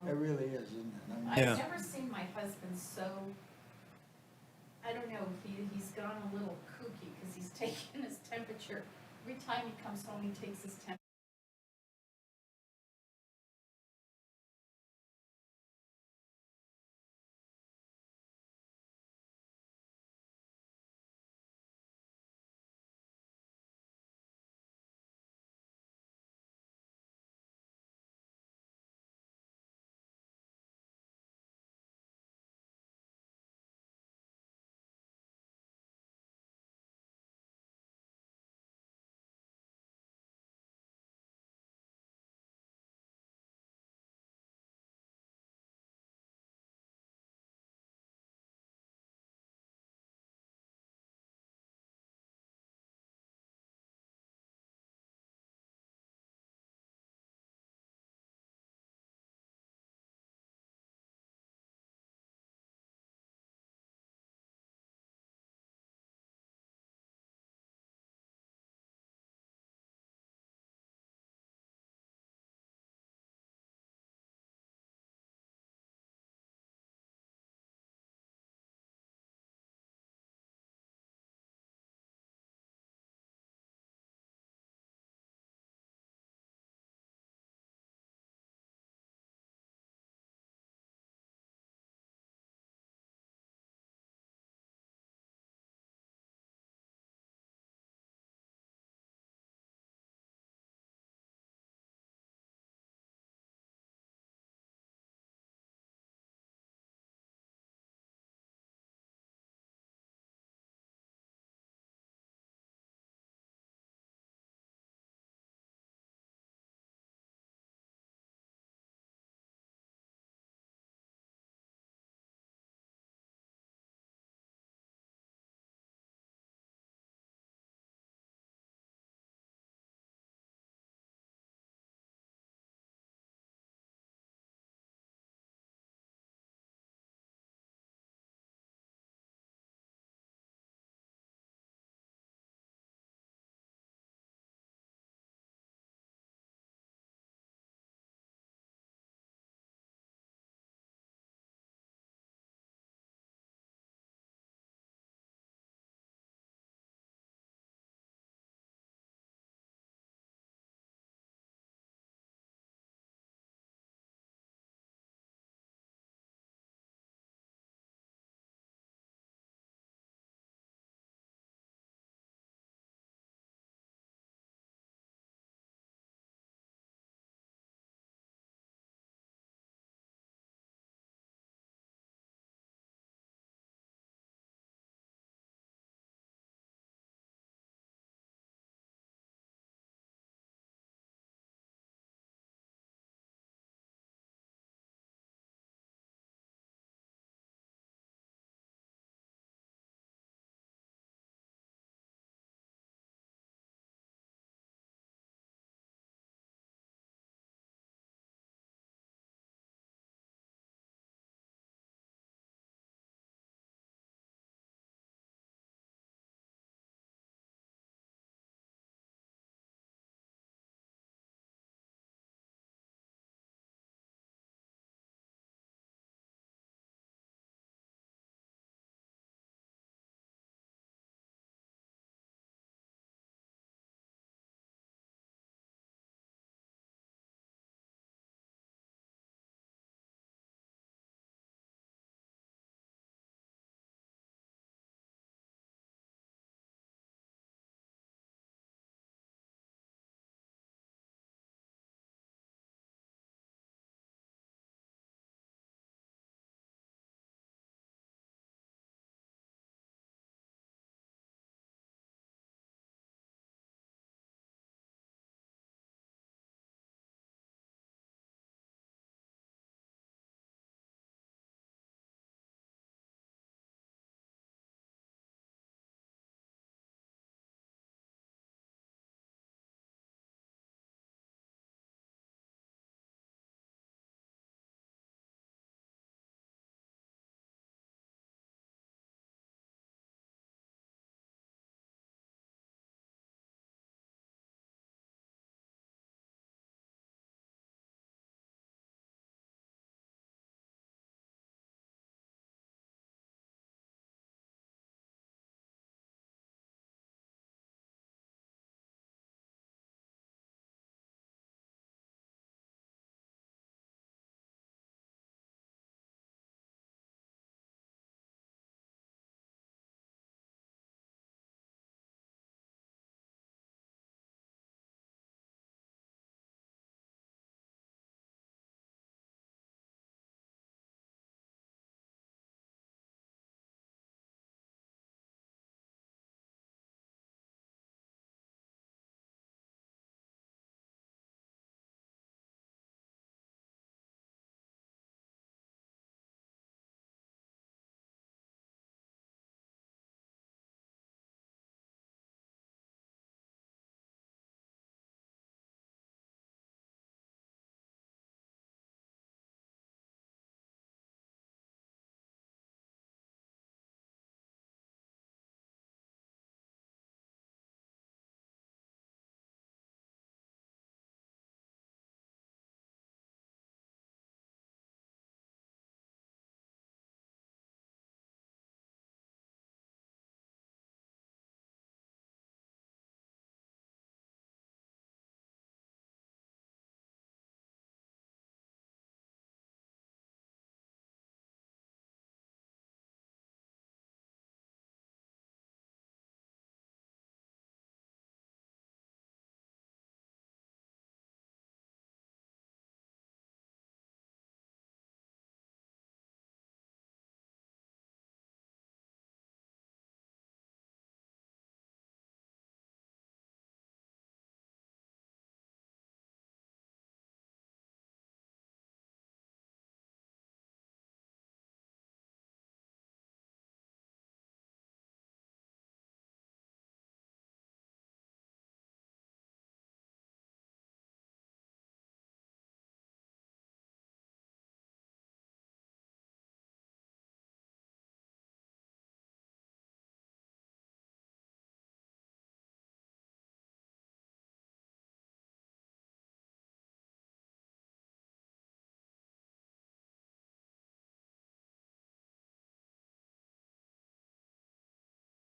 It really is, isn't it? I mean, I've Yeah. never seen my husband so, I don't know, he's gone a little kooky because he's taking his temperature. Every time he comes home, he takes his temperature.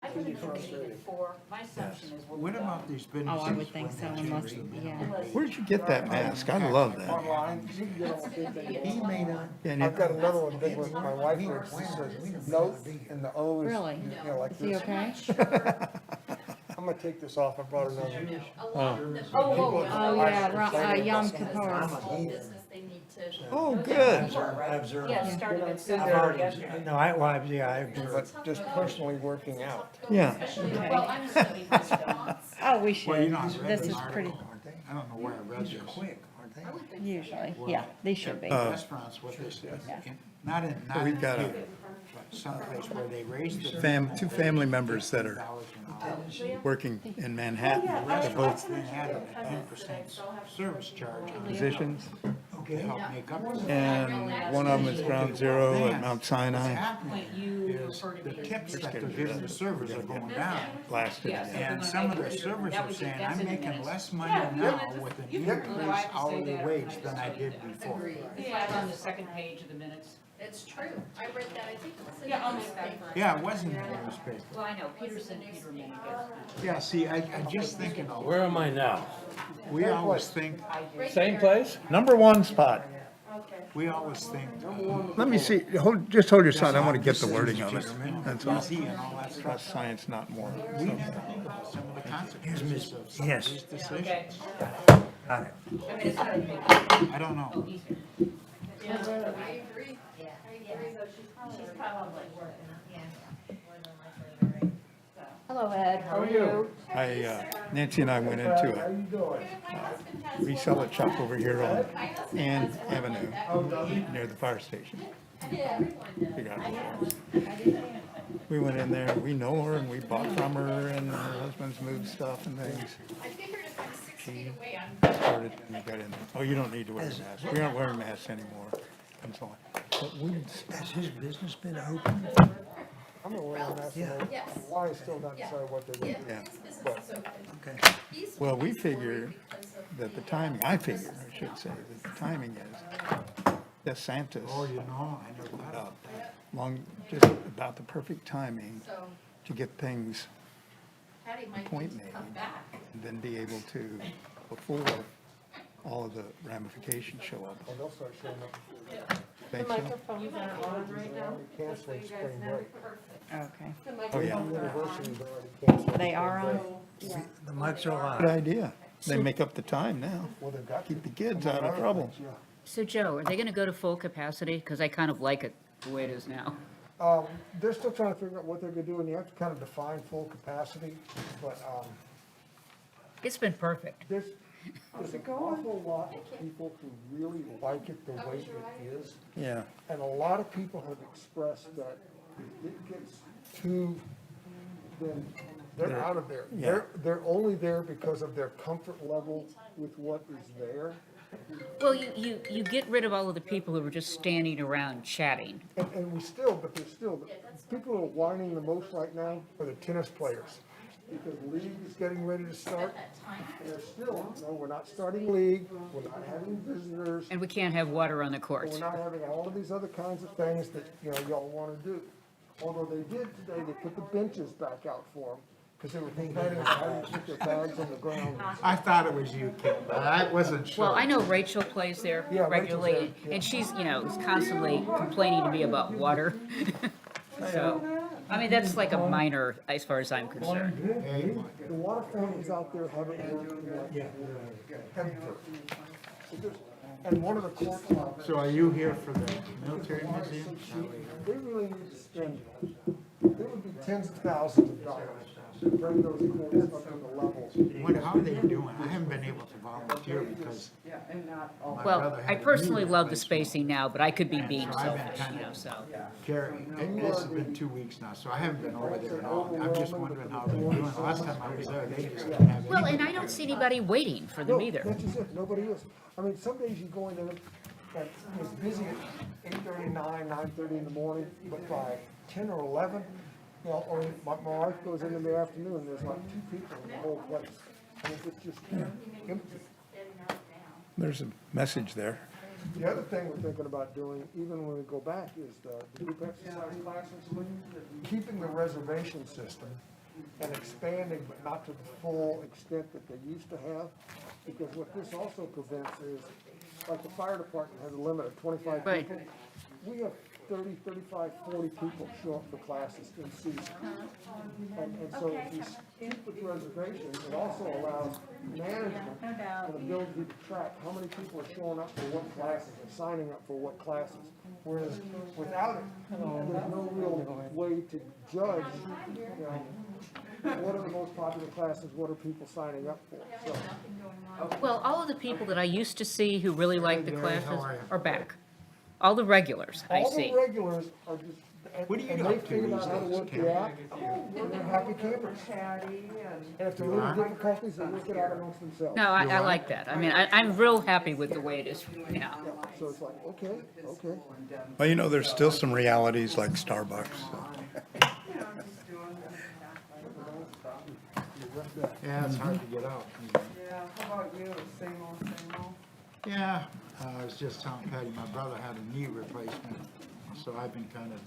I haven't been committed before, my assumption is we'll be What done. about these Oh, businesses? I would think so, when they unless, change the yeah. minimum wage? Where'd you get that mask? I love that. Online, you can get almost anything. He may not. I've got another one big one, my wife works, that says note, and the O is, Really? you know, like Is he this. okay? I'm gonna take this off, I brought another. Oh, yeah, Yom Kippur. Small business, they need to. Oh, good. Yeah, it started at Been 6:30 there, yesterday. No, I but just personally working out. Yeah. Well, I'm studying restaurants. Oh, we Well, you should. know, I read This an is article, pretty, aren't they? I don't know where I read this. Quick, aren't they? I would think so. usually, yeah, they should be. Restaurants, what they said, not in, not We in got a- here, but someplace where they raised the. Two family members that are $dollars an hour. working in Manhattan. They're both Restaurants, they had a 10% service charge on physicians, to help make up for that. and one of them is ground zero at Mount What's Sinai. happening is the tips that they're giving the servers are going down. Blasted. And some of the servers are saying, I'm making less money now with an increased hourly wage than I did before. Yeah, on the second page of the minutes. It's true. I read that, I think it was in Yeah, I'll the make that. newspaper. Yeah, it wasn't in the newspaper. Well, I know, Peterson, Peter made it. Yeah, see, I just thinking, Where am I now? we always think, Same place? Number one spot. we always think. Let me see, just hold your sign, I want to get the wording of it. That's all. Easy and all that stuff. Trust science, not more. We never think about some of the consequences of some of these decisions. Okay. Got it. I mean, it's not a big, I don't know. Yeah, I agree. I agree. she's probably working, yeah. Hello, Ed, how are you? Nancy and I went into How a you doing? My husband has. reseller shop over here on My husband Ann has one Avenue, like that. near the fire station. Yeah, everyone does. Figure out what it was. We went in there, we know her, and we bought from her, and her husband's moved stuff and things. I figured if I'm 6 feet away, I'm good. Started, and we got in there. Oh, you don't need to wear a mask. We aren't wearing masks anymore, and so on. But we, Has his business been open? I'm gonna wear a mask, Yes. why I still not decide what they're Yeah, gonna do. Yeah. his business is open. Okay. He's well, we worried figure because of that the timing, I figure, I should say, that the timing is DeSantis, Oh, you know, I never thought about that. just about the perfect timing So to get things, Patty might Point need to made. come back. and then be able to, before all of the ramifications show up. Oh, they'll start showing up. Think so? Microphones aren't on right now? Canceling spring break. Okay, Oh, yeah. Universities are already canceling. they are on? The mics are Good live. idea. They make up the time now. Well, they've got to. Keep the kids out of trouble. Yeah. So Joe, are they gonna go to full capacity? Because I kind of like it the way it is now. They're still trying to figure out what they're gonna do, and you have to kind of define full capacity, but, It's been perfect. there's an awful lot of people who really like it the way it is. Yeah. And a lot of people have expressed that if it gets too, then they're out of there. Yeah. They're only there because of their comfort level with what is there. Well, you get rid of all of the people who were just standing around chatting. And we still, but there's still, the people who are whining the most right now are the tennis players. Because league is getting ready to start, and they're still, no, we're not starting league, we're not having visitors, And we can't have water on the and courts. we're not having all of these other kinds of things that, you know, y'all wanna do. Although they did today, they put the benches back out for them, because they were complaining about having to put their bags on the ground. I thought it was you, Kim, but I wasn't sure. Well, I know Rachel plays there Yeah, Rachel's regularly, there, yeah. and she's, you know, constantly complaining to me about water. So, I mean, that's like a minor as far as I'm concerned. The water fountains out there haven't worked in like ever. So there's- And one of the courts out there, So are you here for the military museum? they really need to spend, it would be tens of thousands of dollars to bring those courts up to the level. How are they doing? I haven't been able to volunteer because my Well, brother I had a personally knee love the replacement. spacing now, but I could be being So I've been selfish, kind you know, of so. Carrie, this has been 2 weeks now, so I haven't been over there at all. I'm just wondering how they're doing. The last time I was there, they just didn't have Well, any. and I don't see anybody waiting for No, them either. that's just it, nobody is. I mean, some days you go in there, and it's busy at 8:30, 9:30 in the morning, but by 10 or 11, you know, or my wife goes in the afternoon, and there's like 2 people in the whole place. I mean, it's just empty. There's a message there. The other thing we're thinking about doing, even when we go back, is the group exercise classes, keeping the reservation system, and expanding, but not to the full extent that they used to have. Because what this also prevents is, like the fire department has a limit of 25 Right. people. We have 30, 35, 40 people show up for classes in season. And so if you keep with reservations, it also allows management and ability to track how many people are showing up for what classes and signing up for what classes. Whereas without it, there's no real way to judge, you know, what are the most popular classes, what are people signing up for, so. Well, all of the people that I used to see who really liked the Hey, Gary, how classes are you? are back. All the regulars I All see. the regulars are just, What do you and go they up to figured out these how to days, work Kim? the app, and they're happy campers. And if there are any difficulties, they work it out amongst themselves. No, I like that. I mean, I'm real happy with the way it is now. So it's like, okay, okay. Well, you know, there's still some realities like Starbucks. So. Yeah, it's hard to get out. Yeah, how about you? Same old, same old? Yeah, I was just telling Patty, my brother had a knee replacement, so I've been kind of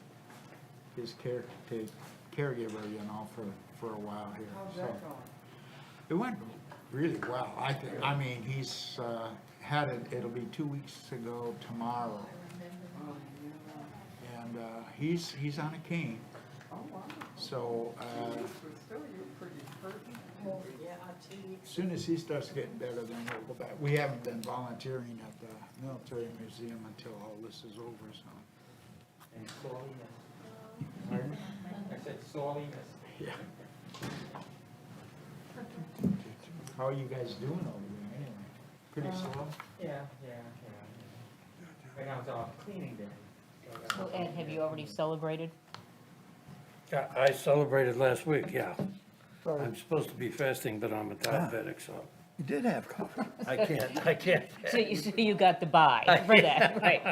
his caregiver, you know, for a while here. How's So that going? it went really well, I think. I mean, he's had it, it'll be 2 weeks ago tomorrow. And he's on a cane. Oh, wow. So But still, you're pretty hurt. as soon as he starts getting better, then we'll go back. We haven't been volunteering at the military museum until all this is over, so. And sorry, Pardon? I said sorry, Yeah. How are you guys doing over there anyway? Pretty slow? yeah. Right now it's all cleaning day. So Ed, have you already celebrated? Yeah, I celebrated last week, yeah. Sorry. I'm supposed to be fasting, but I'm a diabetic, so You did have coffee. I can't. So you got the buy for that, right?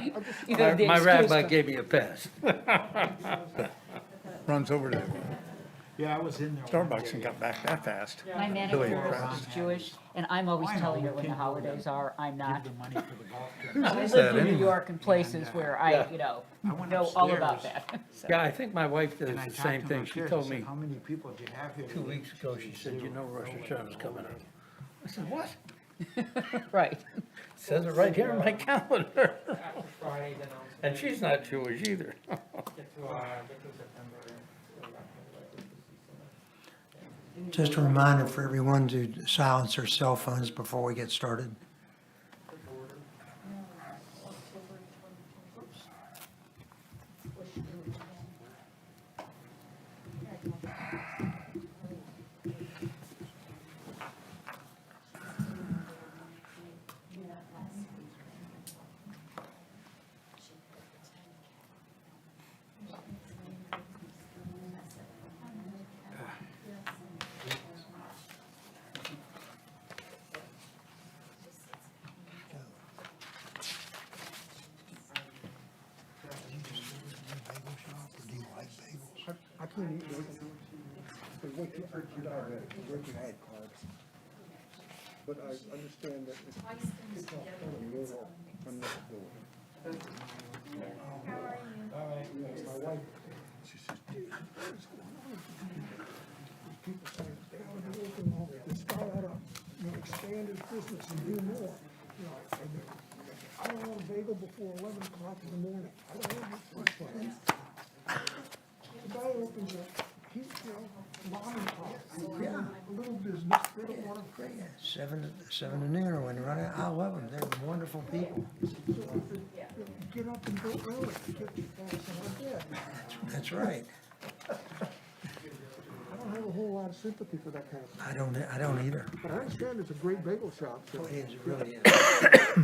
You have the My excuse rabbi for- gave me a pass. Runs over to Yeah, I was in there. one Starbucks day. and got back that fast. My Really manager impressed. is Jewish, and I'm always Why not? telling her We when the can go holidays are, I'm not. Give the money for the golf I tournament. lived that in New anyway? York in places where I, Yeah. you know, I went know all about upstairs, that. So- Yeah, I think my wife does and I the talked same to thing. him She upstairs. told I said, me how many people do you have here? 2 weeks ago, she said, you know Rosh Hashanah's coming up. I said, what? Right. Says it right here in my calendar. After Friday, then I'll. And she's not Jewish either. Get through September. and go back to the season. Just Just a reminder for everyone to silence their cell phones before we get started. I can't eat bacon. They wake you up, you're diabetic, they wake your head carbs. But I understand that it's a little unnecessary. My wife, she says, "Dude, what's going on?" People saying, they ought to be open more, they start out, you know, expand his business and do more. You know, and I don't want a bagel before 11 o'clock in the morning. I don't want to eat breakfast. The guy opens up, he's, you know, mom and pop, a little business, they don't want to pay. 7 to noon or when they're running, I love them, they're wonderful people. So I said, get up and go early, get your ass in bed. That's right. I don't have a whole lot of sympathy for that kind of stuff. I don't either. But I understand it's a great bagel shop, so. It is, it really is. A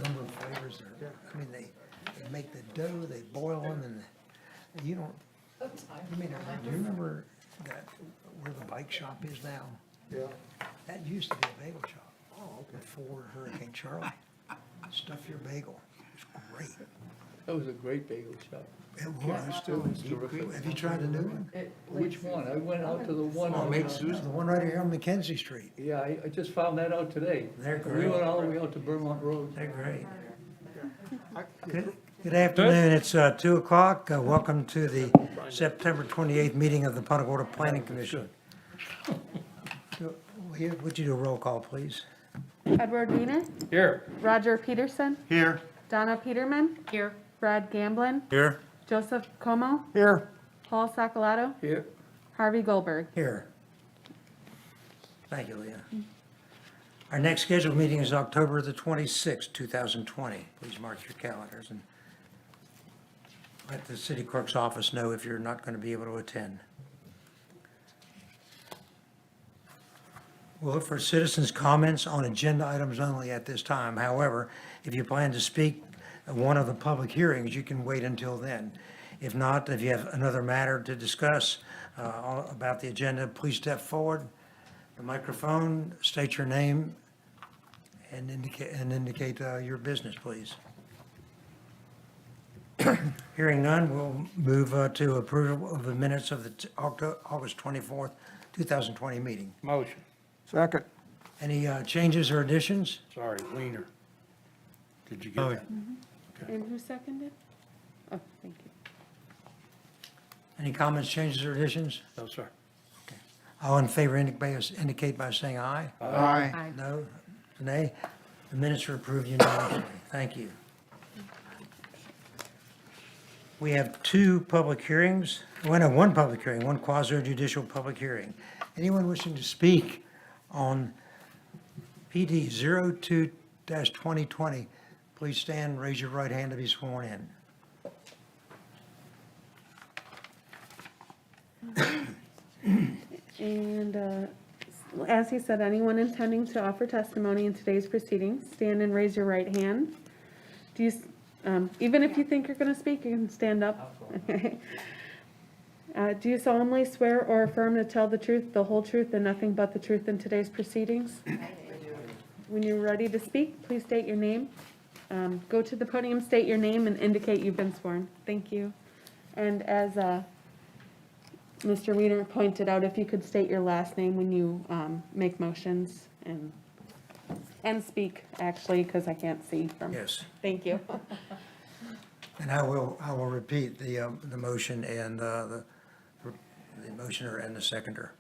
number of flavors there. I mean, they make the dough, they boil them and you don't, do you remember that, where the bike shop is now? Yeah. That used to be a bagel shop. Oh, okay. Before Hurricane Charlie. Stuff your bagel. It was great. That was a great bagel shop. It was. Still is terrific. Have you tried the new one? Which one? I went out to the one on, Lake Susan? The one right here on Mackenzie Street. yeah, I just found that out today. They're We great. went all the way out to Vermont Road. They're great. I- Good afternoon. It's 2 o'clock. Welcome to the September 28th meeting of the Punta Gorda Planning Commission. Would you do a roll call, please? Edward Weiner, Here. Roger Peterson, Here. Donna Peterman, Here, Brad Gamblin, Here. Joseph Como, Here. Paul Sacalato, Here. Harvey Goldberg. Here. Thank you, Leah. Our next scheduled meeting is October the 26th, 2020. Please mark your calendars and let the city clerk's office know if you're not going to be able to attend. We'll look for citizens' comments on agenda items only at this time. However, if you plan to speak at one of the public hearings, you can wait until then. If not, if you have another matter to discuss about the agenda, please step forward. The microphone, state your name, and indicate your business, please. Hearing none, we'll move to approval of the minutes of the August 24th, 2020 meeting. Motion. Second. Any changes or additions? Sorry, Wiener. Did you get Oh, that? And who seconded? Oh, thank you. Any comments, changes, or additions? No, sir. All in favor indicate by saying aye. Aye. No? Nay? The minutes are approved unanimously. Thank you. We have two public hearings. Well, no, one public hearing, one quasi-judicial public hearing. Anyone wishing to speak on PD 02-2020, please stand, raise your right hand to be sworn in. And as he said, anyone intending to offer testimony in today's proceedings, stand and raise your right hand. Do you, even if you think you're going to speak, you can stand up. Do you solemnly swear or affirm to tell the truth, the whole truth, and nothing but the truth in today's proceedings? When you're ready to speak, please state your name. Go to the podium, state your name, and indicate you've been sworn. Thank you. And as Mr. Weiner pointed out, if you could state your last name when you make motions and speak, actually, because I can't see from. Yes. Thank you. And I will repeat the motion and the motioner and the seconder.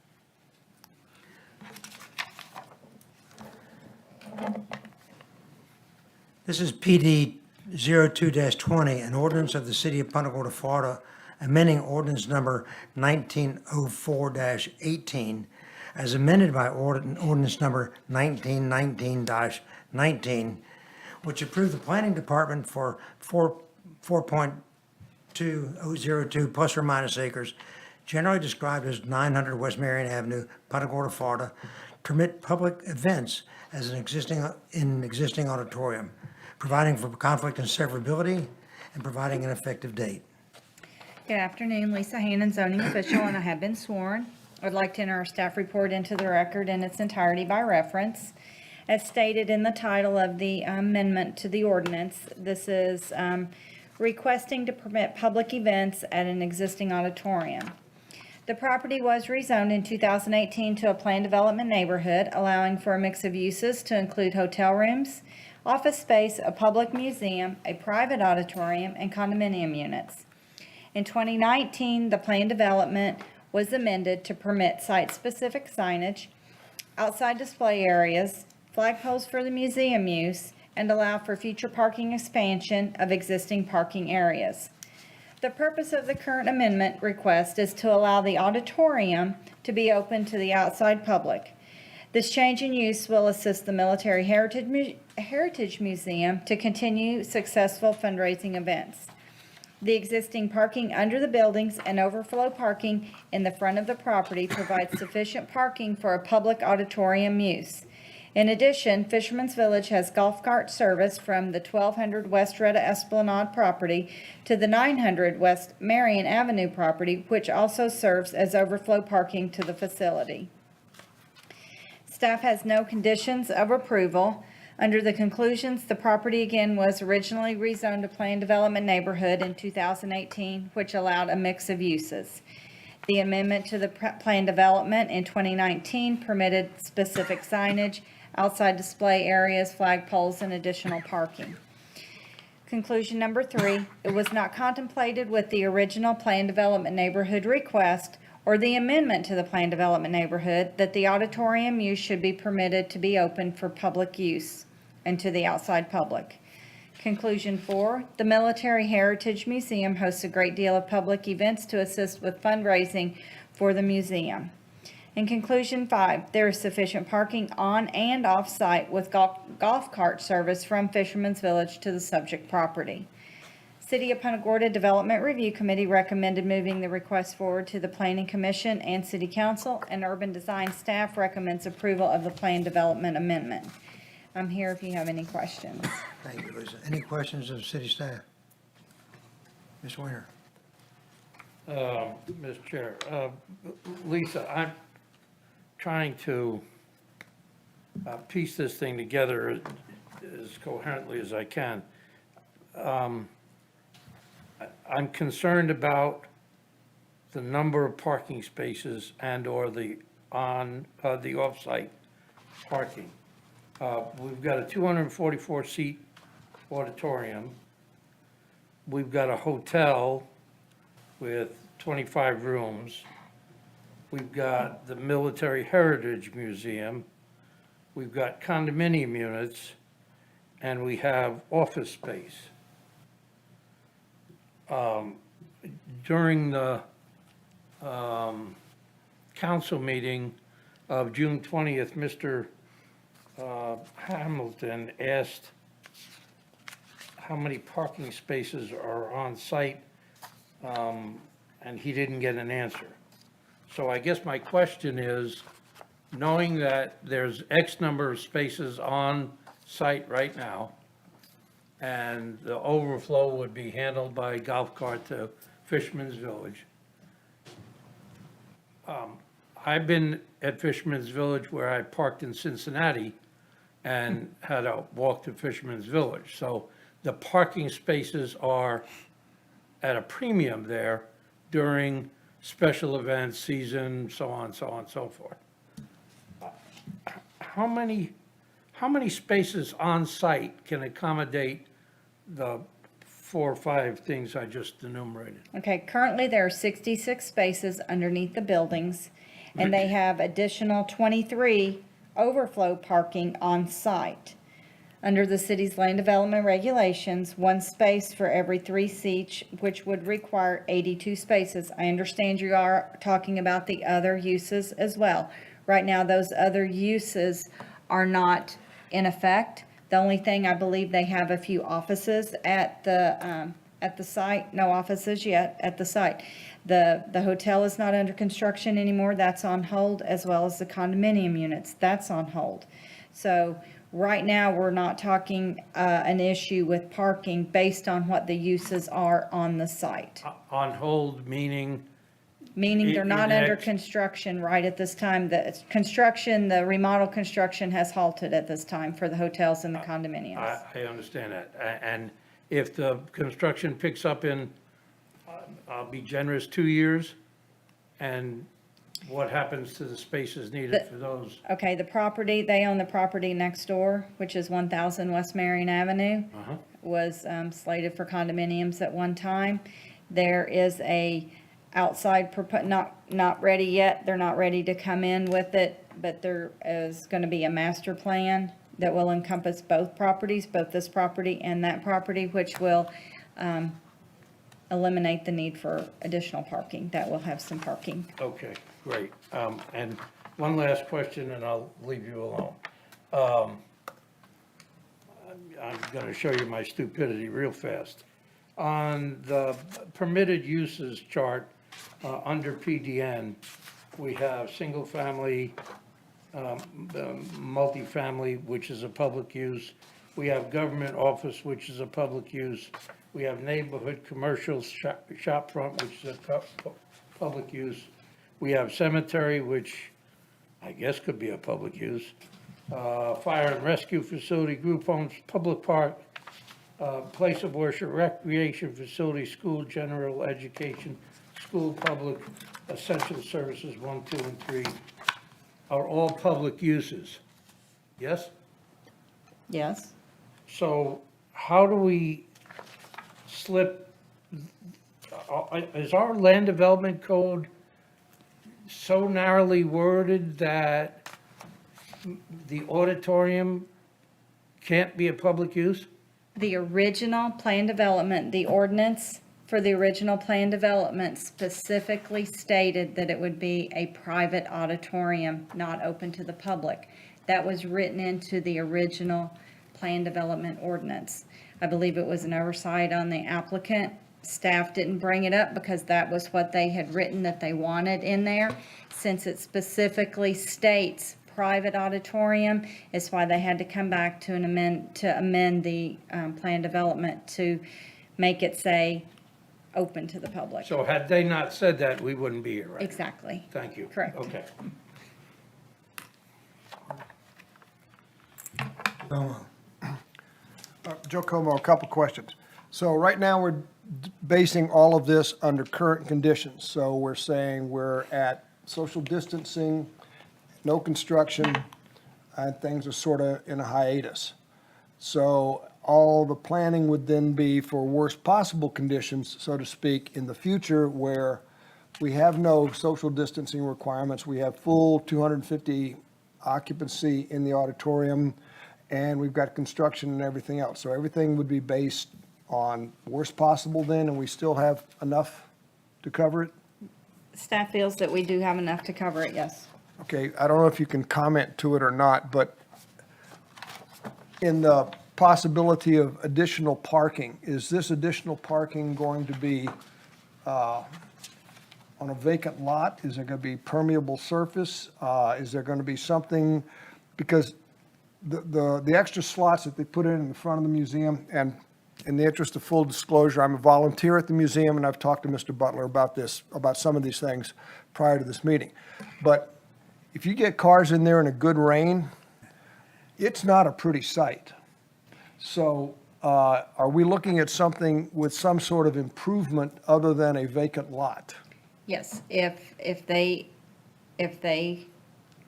This is PD 02-20, an ordinance of the City of Punta Gorda, Florida, amending ordinance number 1904-18 as amended by ordinance number 1919-19, which approved the planning department for 4.2002 plus or minus acres, generally described as 900 West Marion Avenue, Punta Gorda, Florida, permit public events as an existing auditorium, providing for conflict and severability, and providing an effective date. Good afternoon, Lisa Hannon, zoning official, and I have been sworn. I'd like to enter our staff report into the record in its entirety by reference. As stated in the title of the amendment to the ordinance, this is requesting to permit public events at an existing auditorium. The property was rezoned in 2018 to a planned development neighborhood, allowing for a mix of uses to include hotel rooms, office space, a public museum, a private auditorium, and condominium units. In 2019, the planned development was amended to permit site-specific signage, outside display areas, flagpoles for the museum use, and allow for future parking expansion of existing parking areas. The purpose of the current amendment request is to allow the auditorium to be open to the outside public. This change in use will assist the Military Heritage Museum to continue successful fundraising events. The existing parking under the buildings and overflow parking in the front of the property provides sufficient parking for a public auditorium use. In addition, Fisherman's Village has golf cart service from the 1200 West Retta Esplanade property to the 900 West Marion Avenue property, which also serves as overflow parking to the facility. Staff has no conditions of approval. Under the conclusions, the property again was originally rezoned to planned development neighborhood in 2018, which allowed a mix of uses. The amendment to the planned development in 2019 permitted specific signage, outside display areas, flagpoles, and additional parking. Conclusion number 3, it was not contemplated with the original plan development neighborhood request or the amendment to the plan development neighborhood that the auditorium use should be permitted to be open for public use and to the outside public. Conclusion 4, the Military Heritage Museum hosts a great deal of public events to assist with fundraising for the museum. In conclusion 5, there is sufficient parking on and off-site with golf cart service from Fisherman's Village to the subject property. City of Punta Gorda Development Review Committee recommended moving the request forward to the Planning Commission and City Council, and Urban Design staff recommends approval of the Plan Development Amendment. I'm here if you have any questions. Thank you, Lisa. Any questions of city staff? Ms. Winter? Mr. Chair, Lisa, I'm trying to piece this thing together as coherently as I can. I'm concerned about the number of parking spaces and/or the off-site parking. We've got a 244-seat auditorium. We've got a hotel with 25 rooms. We've got the Military Heritage Museum. We've got condominium units, and we have office space. During the council meeting of June 20th, Mr. Hamilton asked how many parking spaces are on site, and he didn't get an answer. So I guess my question is, knowing that there's X number of spaces on site right now, and the overflow would be handled by golf cart to Fisherman's Village. I've been at Fisherman's Village where I parked in Cincinnati and had to walk to Fisherman's Village. So the parking spaces are at a premium there during special events, season, so on, so on, so forth. How many spaces on site can accommodate the 4 or 5 things I just enumerated? Okay, currently there are 66 spaces underneath the buildings, and they have additional 23 overflow parking on site. Under the city's land development regulations, 1 space for every 3 seats, which would require 82 spaces. I understand you are talking about the other uses as well. Right now, those other uses are not in effect. The only thing, I believe they have a few offices at the site. No offices yet at the site. The hotel is not under construction anymore. That's on hold, as well as the condominium units. That's on hold. So right now, we're not talking an issue with parking based on what the uses are on the site. On hold, meaning? Meaning they're not In under ex- construction right at this time. The remodel construction has halted at this time for the hotels and the condominiums. I understand that. And if the construction picks up in, I'll be generous, 2 years, and what happens to the spaces needed for those? Okay, they own the property next door, which is 1,000 West Marion Avenue. Was slated for condominiums at one time. There is a outside, not ready yet. They're not ready to come in with it, but there is going to be a master plan that will encompass both properties, both this property and that property, which will eliminate the need for additional parking. That will have some parking. Okay, great. And one last question, and I'll leave you alone. I'm going to show you my stupidity real fast. On the permitted uses chart, under PDN, we have single-family, multifamily, which is a public use. We have government office, which is a public use. We have neighborhood commercial shop front, which is a public use. We have cemetery, which I guess could be a public use. Fire and rescue facility, group homes, public park, place of worship, recreation facility, school, general education, school, public, essential services, 1, 2, and 3, are all public uses. Yes? Yes? So how do we slip, is our land development code so narrowly worded that the auditorium can't be a public use? The original plan development, the ordinance for the original plan development specifically stated that it would be a private auditorium, not open to the public. That was written into the original plan development ordinance. I believe it was an oversight on the applicant. Staff didn't bring it up because that was what they had written that they wanted in there. Since it specifically states private auditorium, is why they had to come back to amend the plan development to make it say open to the public. So had they not said that, we wouldn't be here, right? Exactly. Thank you. Correct. Okay. Joe Como, a couple questions. So right now, we're basing all of this under current conditions. So we're saying we're at social distancing, no construction, and things are sort of in a hiatus. So all the planning would then be for worst possible conditions, so to speak, in the future where we have no social distancing requirements, we have full 250 occupancy in the auditorium, and we've got construction and everything else. So everything would be based on worst possible then, and we still have enough to cover it? Staff feels that we do have enough to cover it, yes. Okay, I don't know if you can comment to it or not, but in the possibility of additional parking, is this additional parking going to be on a vacant lot? Is there going to be permeable surface? Is there going to be something, because the extra slots that they put in the front of the museum, and in the interest of full disclosure, I'm a volunteer at the museum, and I've talked to Mr. Butler about this, about some of these things prior to this meeting. But if you get cars in there in a good rain, it's not a pretty sight. So are we looking at something with some sort of improvement other than a vacant lot? Yes, if they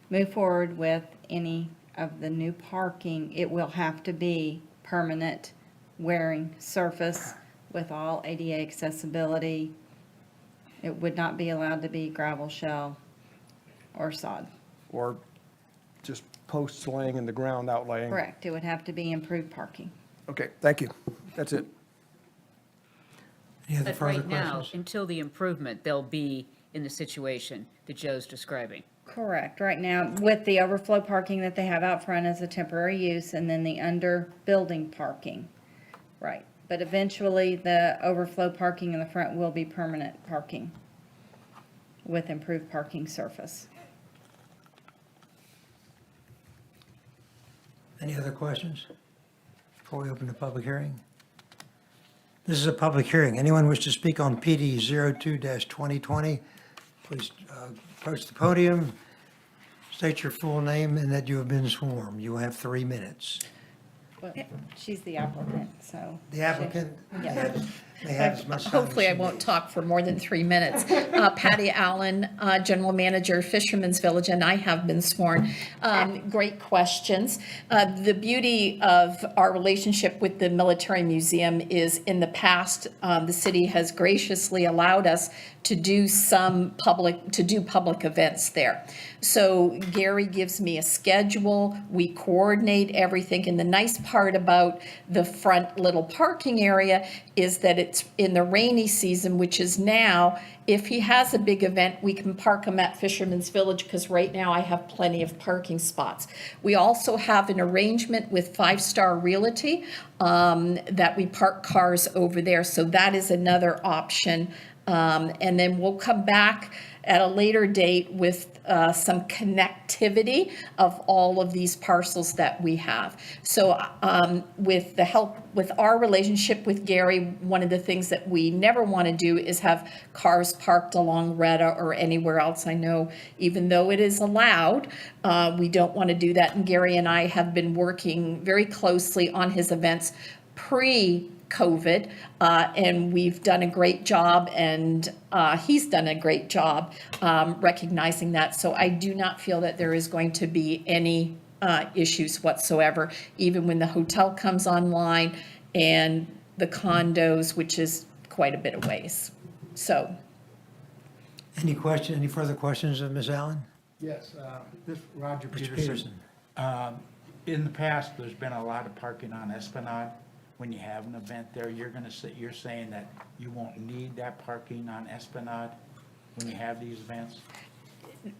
move forward with any of the new parking, it will have to be permanent wearing surface with all ADA accessibility. It would not be allowed to be gravel shell or sod. Or just posts laying in the ground outlaying? Correct, it would have to be improved parking. Okay, thank you. That's it. Any other But further right now, questions? until the improvement, they'll be in the situation that Joe's describing. Correct, right now, with the overflow parking that they have out front as a temporary use, and then the under building parking. Right, but eventually, the overflow parking in the front will be permanent parking with improved parking surface. Any other questions before we open the public hearing? This is a public hearing. Anyone wish to speak on PD 02-2020, please approach the podium, state your full name and that you have been sworn. You will have 3 minutes. Well, she's the applicant, so. The applicant Yeah. may have as much time. Hopefully I as you won't need. talk for more than 3 minutes. Patty Allen, General Manager, Fisherman's Village, and I have been sworn. Great questions. The beauty of our relationship with the Military Museum is in the past, the city has graciously allowed us to do public events there. So Gary gives me a schedule, we coordinate everything, and the nice part about the front little parking area is that it's in the rainy season, which is now. If he has a big event, we can park him at Fisherman's Village, because right now I have plenty of parking spots. We also have an arrangement with Five Star Realty that we park cars over there, so that is another option. And then we'll come back at a later date with some connectivity of all of these parcels that we have. So with the help, with our relationship with Gary, one of the things that we never want to do is have cars parked along Retta or anywhere else. I know, even though it is allowed, we don't want to do that. And Gary and I have been working very closely on his events pre-COVID, and we've done a great job, and he's done a great job recognizing that. So I do not feel that there is going to be any issues whatsoever, even when the hotel comes online and the condos, which is quite a bit of ways. So, Any further questions of Ms. Allen? Yes, this Roger Mr. Peterson. In the past, there's been a lot of parking on Esplanade. When you have an event there, you're saying that you won't need that parking on Esplanade when you have these events?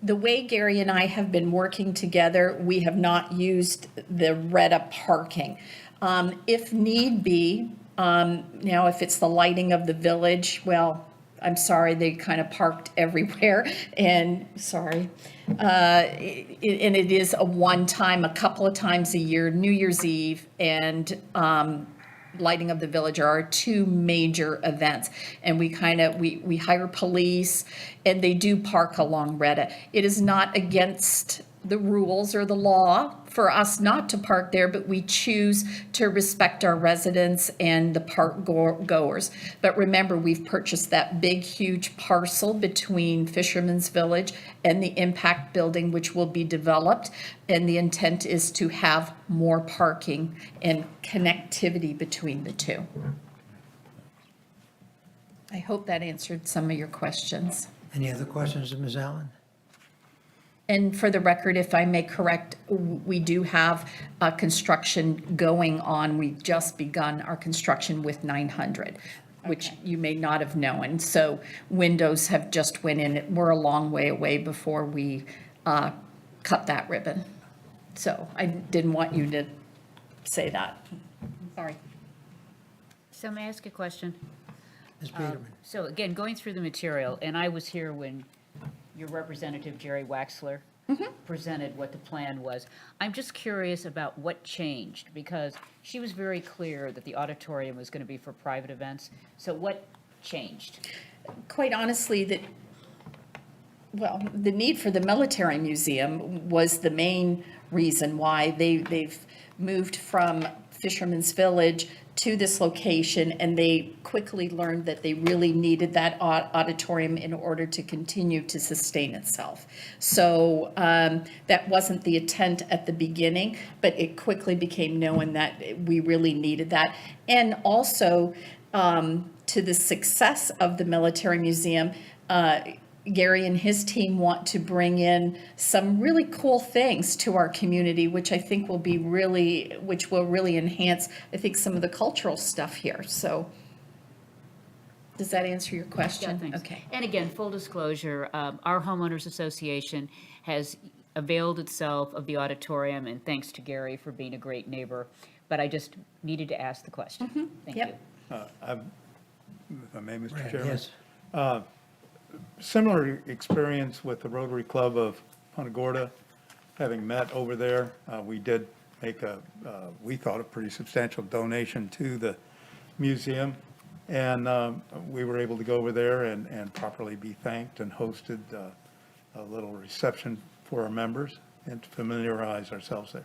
the way Gary and I have been working together, we have not used the Retta parking. If need be, now if it's the lighting of the village, well, I'm sorry, they kind of parked everywhere, and, sorry. And it is a one-time, a couple of times a year, New Year's Eve, and lighting of the village are our two major events. And we hire police, and they do park along Retta. It is not against the rules or the law for us not to park there, but we choose to respect our residents and the park goers. But remember, we've purchased that big, huge parcel between Fisherman's Village and the Impact Building, which will be developed. And the intent is to have more parking and connectivity between the two. I hope that answered some of your questions. Any other questions of Ms. Allen? And for the record, if I may correct, we do have construction going on. We've just begun our construction with 900, which you may not have known. So windows have just went in. We're a long way away before we cut that ribbon. So I didn't want you to say that. Sorry. So may I ask a question? Ms. Peterman? So again, going through the material, and I was here when your representative, Jerry Waxler, presented what the plan was. I'm just curious about what changed, because she was very clear that the auditorium was going to be for private events. So what changed? Quite honestly, the need for the military museum was the main reason why they've moved from Fisherman's Village to this location, and they quickly learned that they really needed that auditorium in order to continue to sustain itself. So that wasn't the intent at the beginning, but it quickly became known that we really needed that. And also, to the success of the military museum, Gary and his team want to bring in some really cool things to our community, which I think will really enhance, I think, some of the cultural stuff here. So does that answer your question? Yeah, thanks. Okay. And again, full disclosure, our homeowners association has availed itself of the auditorium, and thanks to Gary for being a great neighbor. But I just needed to ask the question. Thank you. Yep. If I may, Mr. Right, Chairman. yes. Similar experience with the Rotary Club of Punta Gorda, having met over there. We did make we thought, a pretty substantial donation to the museum. And we were able to go over there and properly be thanked, and hosted a little reception for our members and to familiarize ourselves there.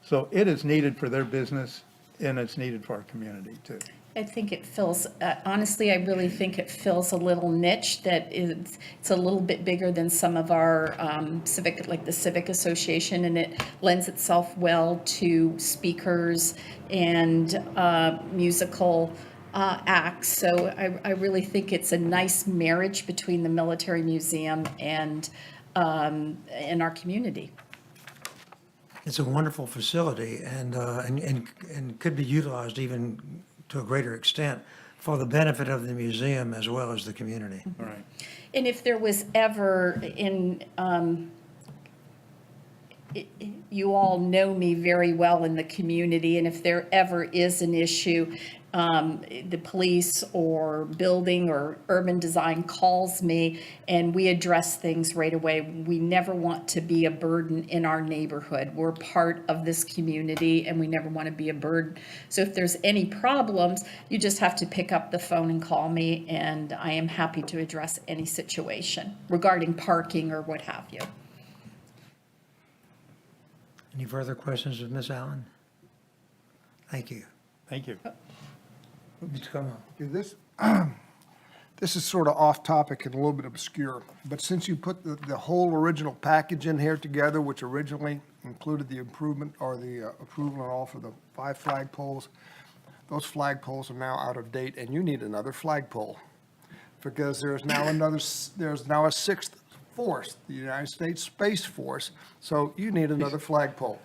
So it is needed for their business, and it's needed for our community too. I think it fills, honestly, I really think it fills a little niche that it's a little bit bigger than some of our civic, like the Civic Association, and it lends itself well to speakers and musical acts. So I really think it's a nice marriage between the military museum and our community. It's a wonderful facility, and could be utilized even to a greater extent for the benefit of the museum as well as the community. All right. And if there was ever you all know me very well in the community, and if there ever is an issue, the police or building or urban design calls me, and we address things right away. We never want to be a burden in our neighborhood. We're part of this community, and we never want to be a burden. So if there's any problems, you just have to pick up the phone and call me, and I am happy to address any situation regarding parking or what have you. Any further questions of Ms. Allen? Thank you. Thank you. Mr. Como? This is sort of off topic and a little bit obscure, but since you put the whole original package in here together, which originally included the improvement or the approval and all for the 5 flagpoles, those flagpoles are now out of date, and you need another flagpole. Because there's now there's now a sixth force, the United States Space Force, so you need another flagpole.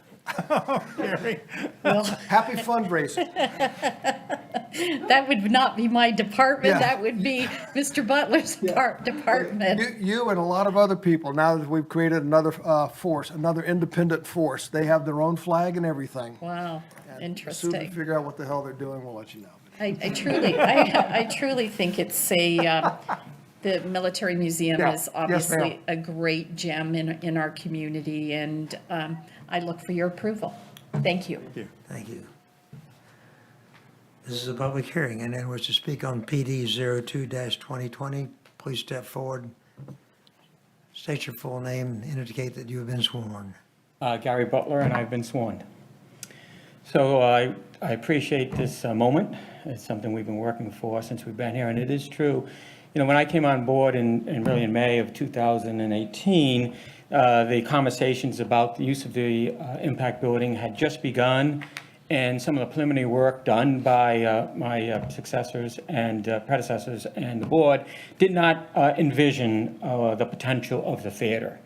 Gary, Happy fundraising. That would not be my department, Yeah. that would be Mr. Butler's department. You and a lot of other people, now that we've created another force, another independent force, they have their own flag and everything. Wow, As soon as we interesting. figure out what the hell they're doing, we'll let you know. I truly think it's the Military Museum Yeah. is Yes, obviously ma'am. a great gem in our community, and I look for your approval. Thank you. Thank you. This is a public hearing. Anyone wish to speak on PD 02-2020, please step forward. State your full name, indicate that you have been sworn. Gary Butler, and I've been sworn. So I appreciate this moment. It's something we've been working for since we've been here, and it is true. You know, when I came on board in really in May of 2018, the conversations about the use of the impact building had just begun, and some of the preliminary work done by my successors and predecessors and the board did not envision the potential of the theater.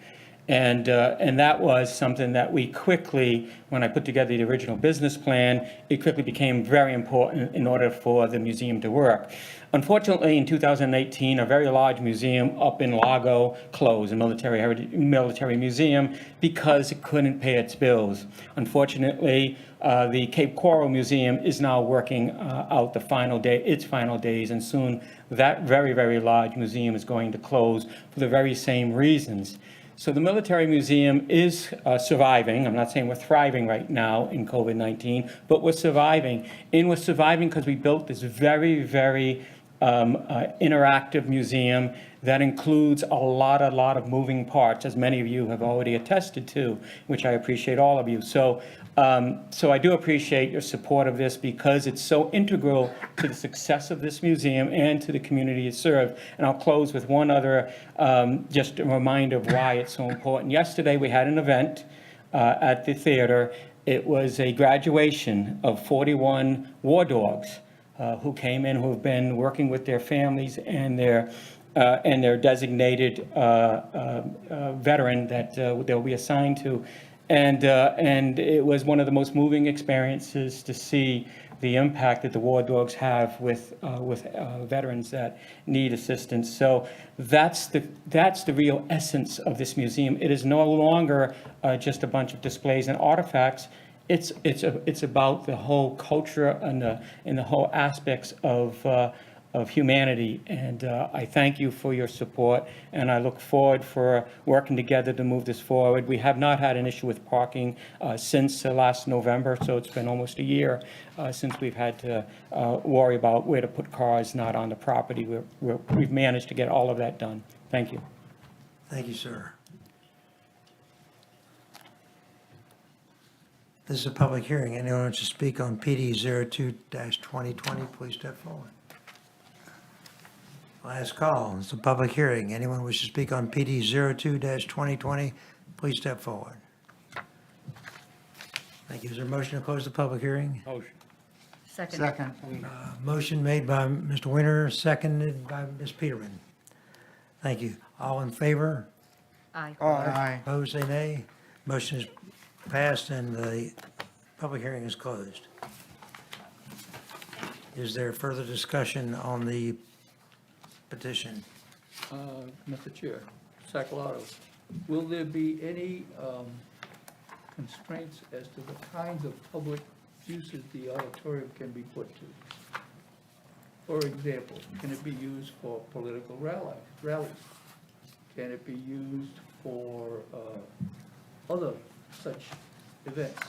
And that was something that we quickly, when I put together the original business plan, it quickly became very important in order for the museum to work. Unfortunately, in 2018, a very large museum up in Lago closed, a military museum, because it couldn't pay its bills. Unfortunately, the Cape Coral Museum is now working out its final days, and soon that very, very large museum is going to close for the very same reasons. So the Military Museum is surviving. I'm not saying we're thriving right now in COVID-19, but we're surviving. And we're surviving because we built this very, very interactive museum that includes a lot of moving parts, as many of you have already attested to, which I appreciate all of you. So I do appreciate your support of this because it's so integral to the success of this museum and to the community it serves. And I'll close with one other, just a reminder of why it's so important. Yesterday, we had an event at the theater. It was a graduation of 41 war dogs who came in, who have been working with their families and their designated veteran that they'll be assigned to. And it was one of the most moving experiences to see the impact that the war dogs have with veterans that need assistance. So that's the real essence of this museum. It is no longer just a bunch of displays and artifacts. It's about the whole culture and the whole aspects of humanity. And I thank you for your support, and I look forward for working together to move this forward. We have not had an issue with parking since last November, so it's been almost a year since we've had to worry about where to put cars not on the property. We've managed to get all of that done. Thank you. Thank you, sir. This is a public hearing. Anyone wants to speak on PD 02-2020, please step forward. Last call. It's a public hearing. Anyone wish to speak on PD 02-2020, please step forward. Thank you. Is there a motion to close the public hearing? Motion. Second. Motion made by Mr. Winter, seconded by Ms. Peterman. Thank you. All in favor? Aye. Aye. Opposed, say nay. Motion is passed and the public hearing is closed. Is there further discussion on the petition? Mr. Chair, Sacaloto, will there be any constraints as to the kinds of public uses the auditorium can be put to? For example, can it be used for political rallies? Can it be used for other such events?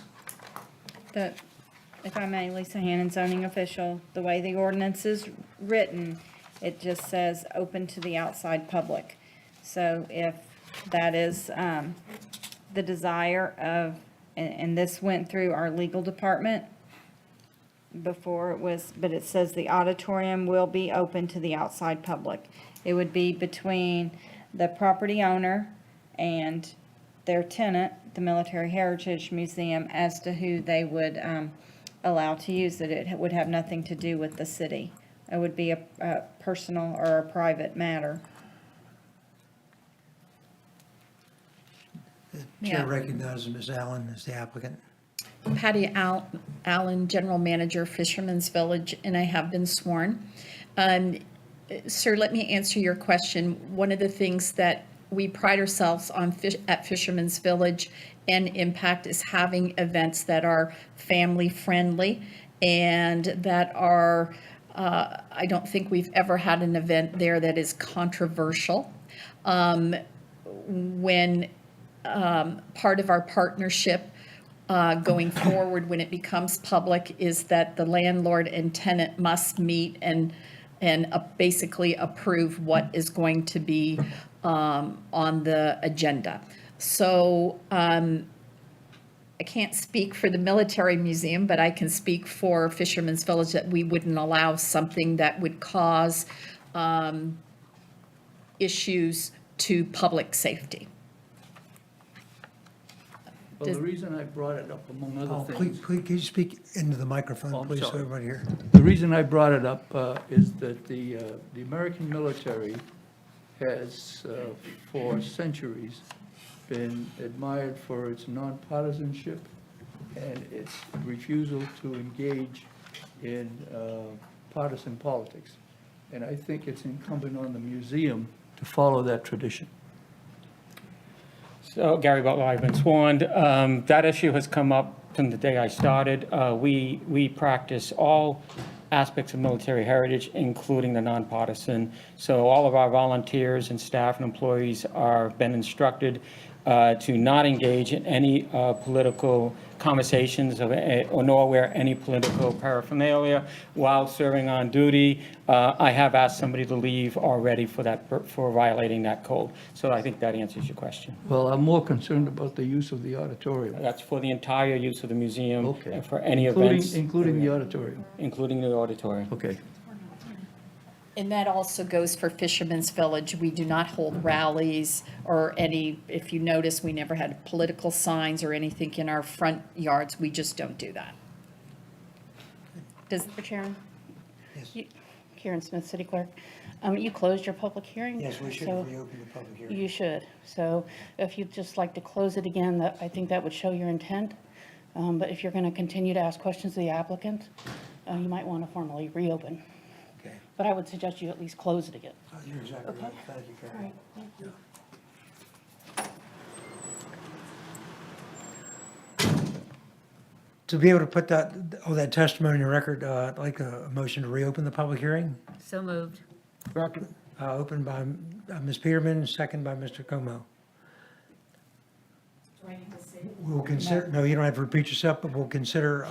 If I may, Lisa Hannon, zoning official, the way the ordinance is written, it just says open to the outside public. So if that is the desire of, and this went through our legal department before it was, but it says the auditorium will be open to the outside public. It would be between the property owner and their tenant, the Military Heritage Museum, as to who they would allowed to use it, it would have nothing to do with the city. It would be a personal or a private matter. The Yeah. chair recognizes Ms. Allen as the applicant. Patty Allen, General Manager, Fisherman's Village, and I have been sworn. Sir, let me answer your question. One of the things that we pride ourselves on at Fisherman's Village and Impact is having events that are family-friendly and that are, I don't think we've ever had an event there that is controversial. When part of our partnership going forward, when it becomes public, is that the landlord and tenant must meet and basically approve what is going to be on the agenda. So I can't speak for the military museum, but I can speak for Fisherman's Village that we wouldn't allow something that would cause issues to public safety. Well, the reason I brought it up, among Oh, other please, things, can you speak into the Oh, microphone, I'm please, so sorry. everybody here? the reason I brought it up is that the American military has, for centuries, been admired for its nonpartisanship and its refusal to engage in partisan politics. And I think it's incumbent on the museum to follow that tradition. So Gary Butler, I've been sworn. That issue has come up from the day I started. We practice all aspects of military heritage, including the nonpartisan. So all of our volunteers and staff and employees are been instructed to not engage in any political conversations or nor wear any political paraphernalia while serving on duty. I have asked somebody to leave already for violating that code. So I think that answers your question. Well, I'm more concerned about the use of the auditorium. That's for the entire use of the museum. Okay. And for any Including- events. Including the auditorium. Including the auditorium. Okay. And that also goes for Fisherman's Village. We do not hold rallies or any, if you notice, we never had political signs or anything in our front yards. We just don't do that. Mr. Chairman? Yes. Karen Smith, City Clerk. You closed your public hearing? Yes, we should so reopen the public hearing. You should. So if you'd just like to close it again, I think that would show your intent. But if you're going to continue to ask questions of the applicant, you might want to formally reopen. Okay. But I would suggest you at least close it again. You're exactly right. Thank you, All Karen. right, thank you. To be able to put all that testimony in the record, I'd like a motion to reopen the public hearing. So moved. Opened by Ms. Peterman, second by Mr. Como. We'll consider, no, you don't have to repeat yourself, but we'll consider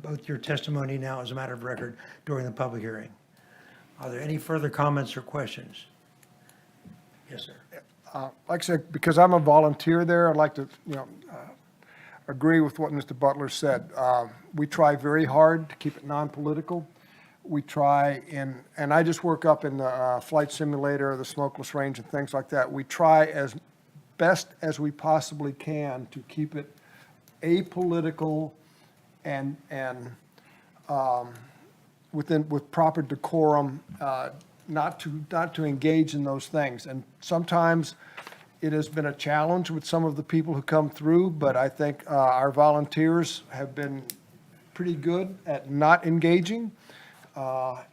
both your testimony now as a matter of record during the public hearing. Are there any further comments or questions? Yes, sir. Like I said, because I'm a volunteer there, I'd like to, agree with what Mr. Butler said. We try very hard to keep it non-political. We try and I just work up in the flight simulator, the smokeless range and things like that. We try as best as we possibly can to keep it apolitical and with proper decorum, not to engage in those things. And sometimes it has been a challenge with some of the people who come through, but I think our volunteers have been pretty good at not engaging.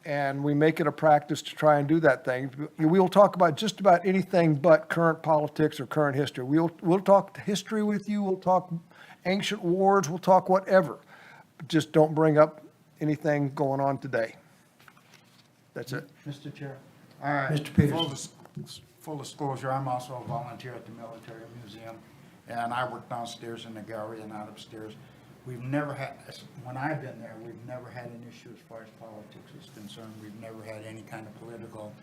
And we make it a practice to try and do that thing. We'll talk about just about anything but current politics or current history. We'll talk history with you, we'll talk ancient wars, we'll talk whatever. But just don't bring up anything going on today. That's it. Mr. Chair? All right. Mr. Peters. Full disclosure, I'm also a volunteer at the Military Museum, and I work downstairs in the gallery and not upstairs. We've never had, when I've been there, we've never had an issue as far as politics is concerned. We've never had any kind of political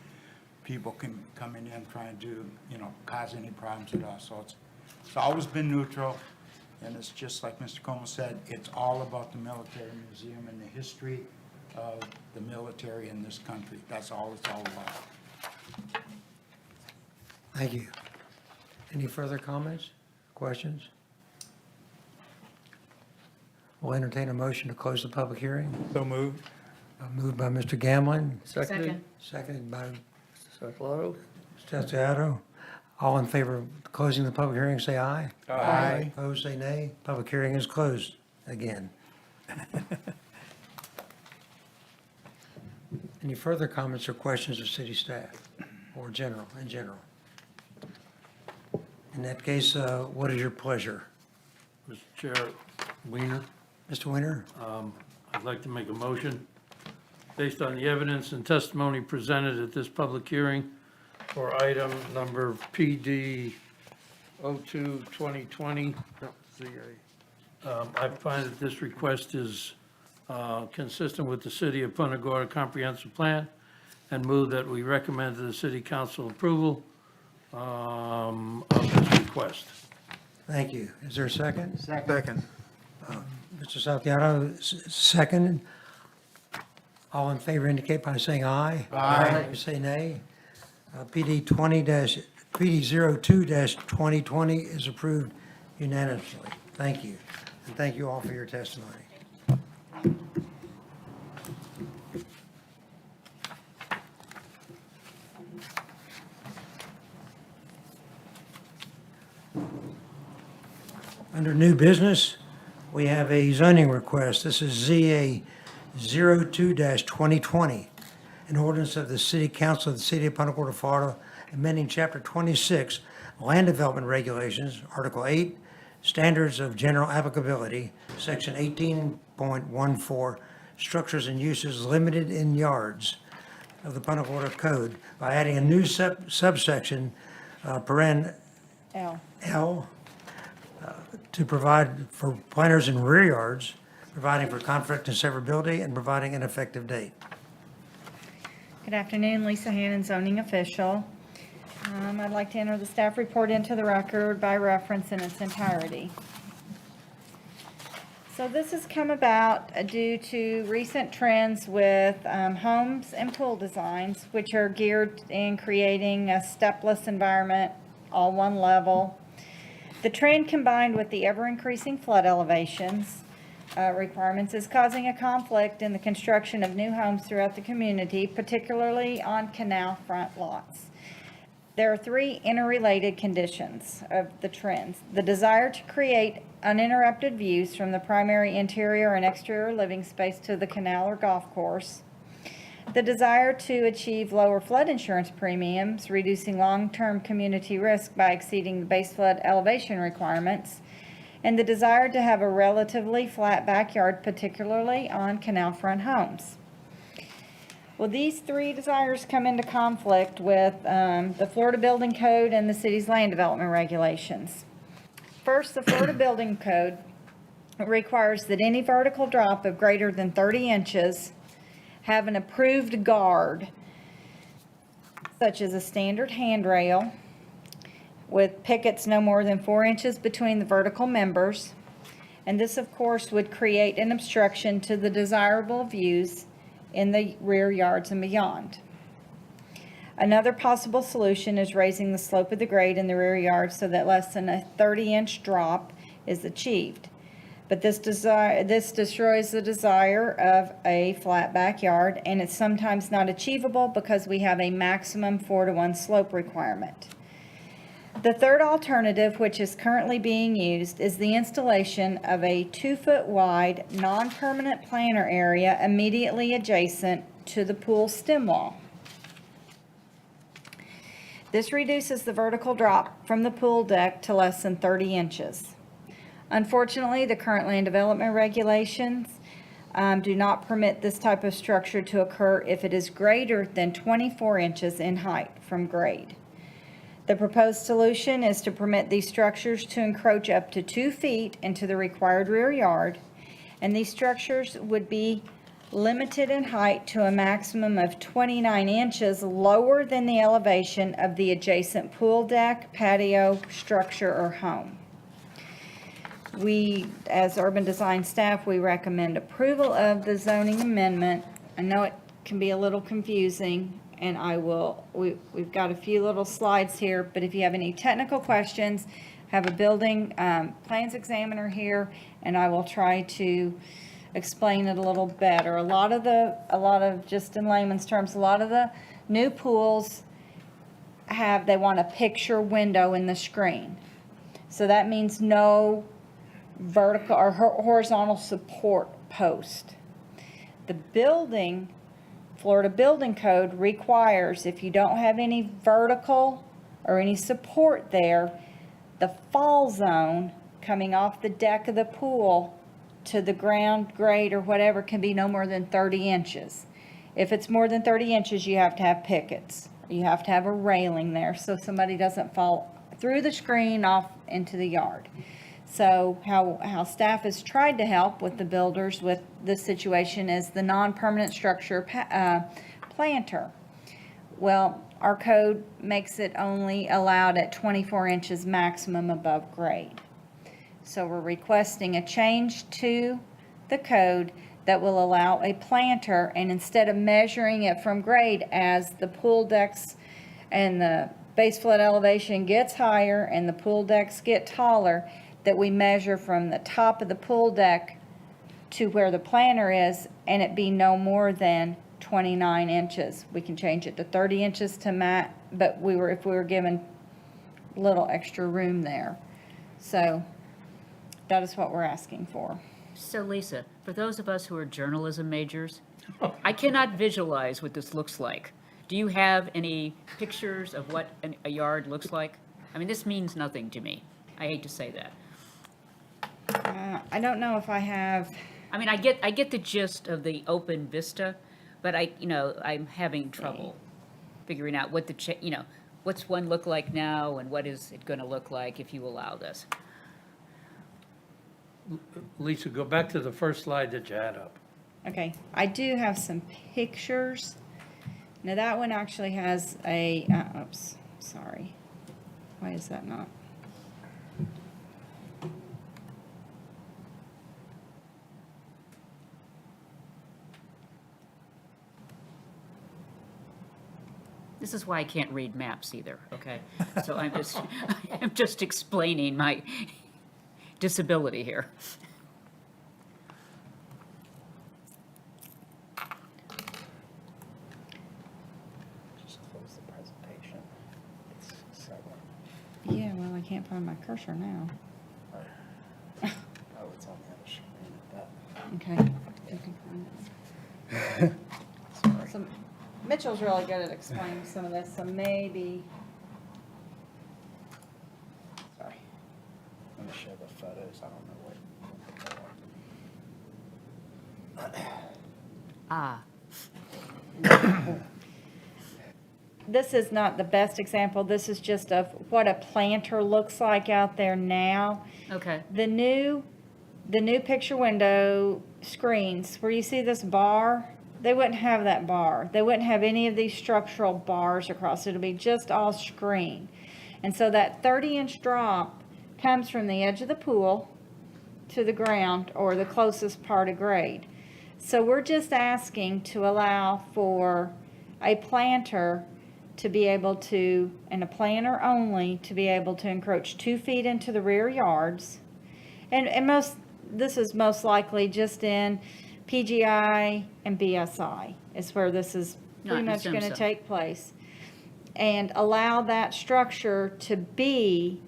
people coming in trying to, cause any problems at all. So it's always been neutral, and it's just like Mr. Como said, it's all about the Military Museum and the history of the military in this country. That's all it's all about. Thank you. Any further comments, questions? We'll entertain a motion to close the public hearing. So moved. Moved by Mr. Gamlin, Seconded, seconded by Sacaloto? Mr. Testato. All in favor of closing the public hearing, say aye. Aye. Opposed, say nay. Public hearing is closed again. Any further comments or questions of city staff or in general? In that case, what is your pleasure? Mr. Chair, Wiener, Mr. Winter? I'd like to make a motion based on the evidence and testimony presented at this public hearing for item number PD 02-2020. I find that this request is consistent with the City of Punta Gorda Comprehensive Plan and move that we recommend to the City Council approval of this request. Thank you. Is there a second? Second. Mr. Salciano, second. All in favor indicate by saying aye. Aye. Say nay. PD 02-2020 is approved unanimously. Thank you. And thank you all for your testimony. Under new business, we have a zoning request. This is ZA 02-2020, an ordinance of the City Council of the City of Punta Gorda, Florida, amending Chapter 26, Land Development Regulations, Article 8, Standards of General Applicability, Section 18.14, Structures and Uses Limited in Yards of the Punta Gorda Code by adding a new subsection, paren L, to provide for planters in rear yards, providing for conflict and severability, and providing an effective date. Good afternoon, Lisa Hannon, zoning official. I'd like to enter the staff report into the record by reference in its entirety. So this has come about due to recent trends with homes and pool designs, which are geared in creating a stepless environment, all one level. The trend, combined with the ever-increasing flood elevations requirements, is causing a conflict in the construction of new homes throughout the community, particularly on canal front lots. There are three interrelated conditions of the trends: the desire to create uninterrupted views from the primary interior and exterior living space to the canal or golf course, the desire to achieve lower flood insurance premiums, reducing long-term community risk by exceeding the base flood elevation requirements, and the desire to have a relatively flat backyard, particularly on canal front homes. Well, these three desires come into conflict with the Florida Building Code and the city's land development regulations. First, the Florida Building Code requires that any vertical drop of greater than 30 inches have an approved guard, such as a standard handrail with pickets no more than 4 inches between the vertical members. And this, of course, would create an obstruction to the desirable views in the rear yards and beyond. Another possible solution is raising the slope of the grade in the rear yard so that less than a 30-inch drop is achieved. But this destroys the desire of a flat backyard, and it's sometimes not achievable because we have a maximum 4-to-1 slope requirement. The third alternative, which is currently being used, is the installation of a 2-foot wide, non-permanent planter area immediately adjacent to the pool stem wall. This reduces the vertical drop from the pool deck to less than 30 inches. Unfortunately, the current land development regulations do not permit this type of structure to occur if it is greater than 24 inches in height from grade. The proposed solution is to permit these structures to encroach up to 2 feet into the required rear yard, and these structures would be limited in height to a maximum of 29 inches lower than the elevation of the adjacent pool deck, patio, structure, or home. We, as urban design staff, we recommend approval of the zoning amendment. I know it can be a little confusing, and we've got a few little slides here, but if you have any technical questions, have a building plans examiner here, and I will try to explain it a little better. Just in layman's terms, a lot of the new pools they want a picture window in the screen. So that means no vertical or horizontal support post. The Florida Building Code requires, if you don't have any vertical or any support there, the fall zone coming off the deck of the pool to the ground grade or whatever can be no more than 30 inches. If it's more than 30 inches, you have to have pickets. You have to have a railing there so somebody doesn't fall through the screen off into the yard. So how staff has tried to help with the builders with this situation is the non-permanent structure planter. Well, our code makes it only allowed at 24 inches maximum above grade. So we're requesting a change to the code that will allow a planter, and instead of measuring it from grade as the pool decks and the base flood elevation gets higher and the pool decks get taller, that we measure from the top of the pool deck to where the planter is, and it be no more than 29 inches. We can change it to 30 inches to mat, but if we were given a little extra room there. So that is what we're asking for. So Lisa, for those of us who are journalism majors, I cannot visualize what this looks like. Do you have any pictures of what a yard looks like? I mean, this means nothing to me. I hate to say that. I don't know if I have. I mean, I get the gist of the open vista, but I'm having trouble figuring out what what's one look like now and what is it going to look like if you allow this. Lisa, go back to the first slide that you had up. Okay, I do have some pictures. Now that one actually has a, oops, sorry. Why is that not? This is why I can't read maps either, okay? So I'm just explaining my disability here. Just close the presentation. It's seven. Yeah, well, I can't find my cursor now. Oh, it's on the other screen. Okay. You can find it. Sorry. So Mitchell's really good at explaining some of this, so maybe, Sorry. I'm gonna show the photos. I don't know what. this is not the best example. This is just of what a planter looks like out there now. Okay. The new picture window screens, where you see this bar, they wouldn't have that bar. They wouldn't have any of these structural bars across. It'll be just all screen. And so that 30-inch drop comes from the edge of the pool to the ground or the closest part of grade. So we're just asking to allow for a planter to be able to, and a planter only, to be able to encroach 2 feet into the rear yards. And this is most likely just in PGI and BSI is where this is pretty much going to take place. And allow that structure to be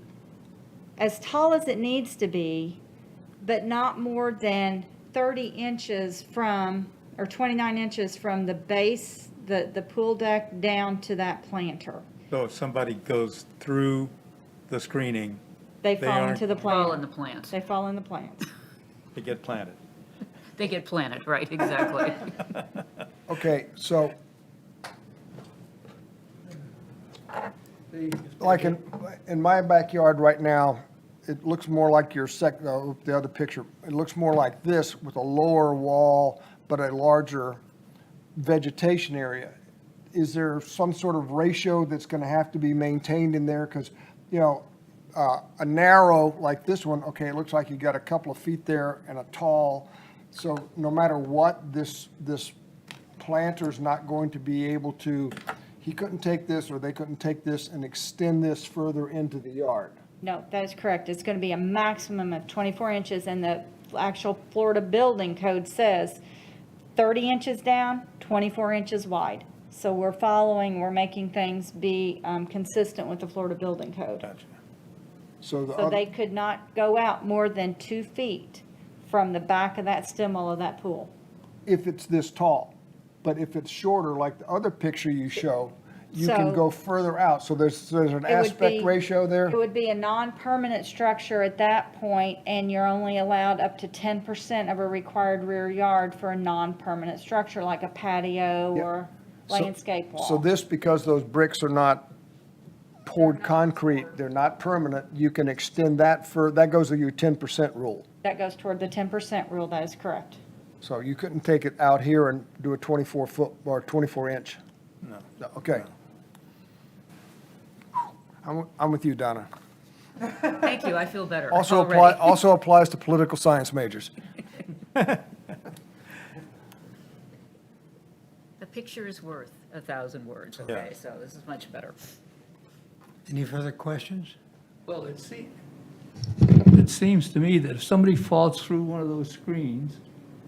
as tall as it needs to be, but not more than 30 inches from, or 29 inches from the base, the pool deck down to that planter. So if somebody goes through the screening, They They fall aren't- into the Fall in plant. the plants. They fall in the plants. they get planted. They get planted, right, exactly. Okay, so, like in my backyard right now, it looks more like the other picture. It looks more like this with a lower wall, but a larger vegetation area. Is there some sort of ratio that's gonna have to be maintained in there? Because, a narrow like this one, okay, it looks like you got a couple of feet there and a tall. So no matter what, this planter's not going to be able to, he couldn't take this or they couldn't take this and extend this further into the yard. No, that is correct. It's going to be a maximum of 24 inches, and the actual Florida building code says 30 inches down, 24 inches wide. So we're making things be consistent with the Florida building code. Gotcha. So the So they other, could not go out more than 2 feet from the back of that stem wall of that pool. if it's this tall, but if it's shorter, like the other picture you show, you can So- go further out. So there's an It would aspect be- ratio there? It would be a non-permanent structure at that point, and you're only allowed up to 10% of a required rear yard for a non-permanent structure, like a patio Yeah. or So- landscape wall. So this, because those bricks are not poured concrete, they're not permanent, you can extend that that goes to your 10% rule. That goes toward the 10% rule, that is correct. So you couldn't take it out here and do a 24-foot or 24-inch? No. Okay. I'm with you, Donna. Thank you, I feel better Also already. also applies to political science majors. The picture is worth 1,000 words, okay, so this is much better. Any further questions? Well, it seems to me that if somebody falls through one of those screens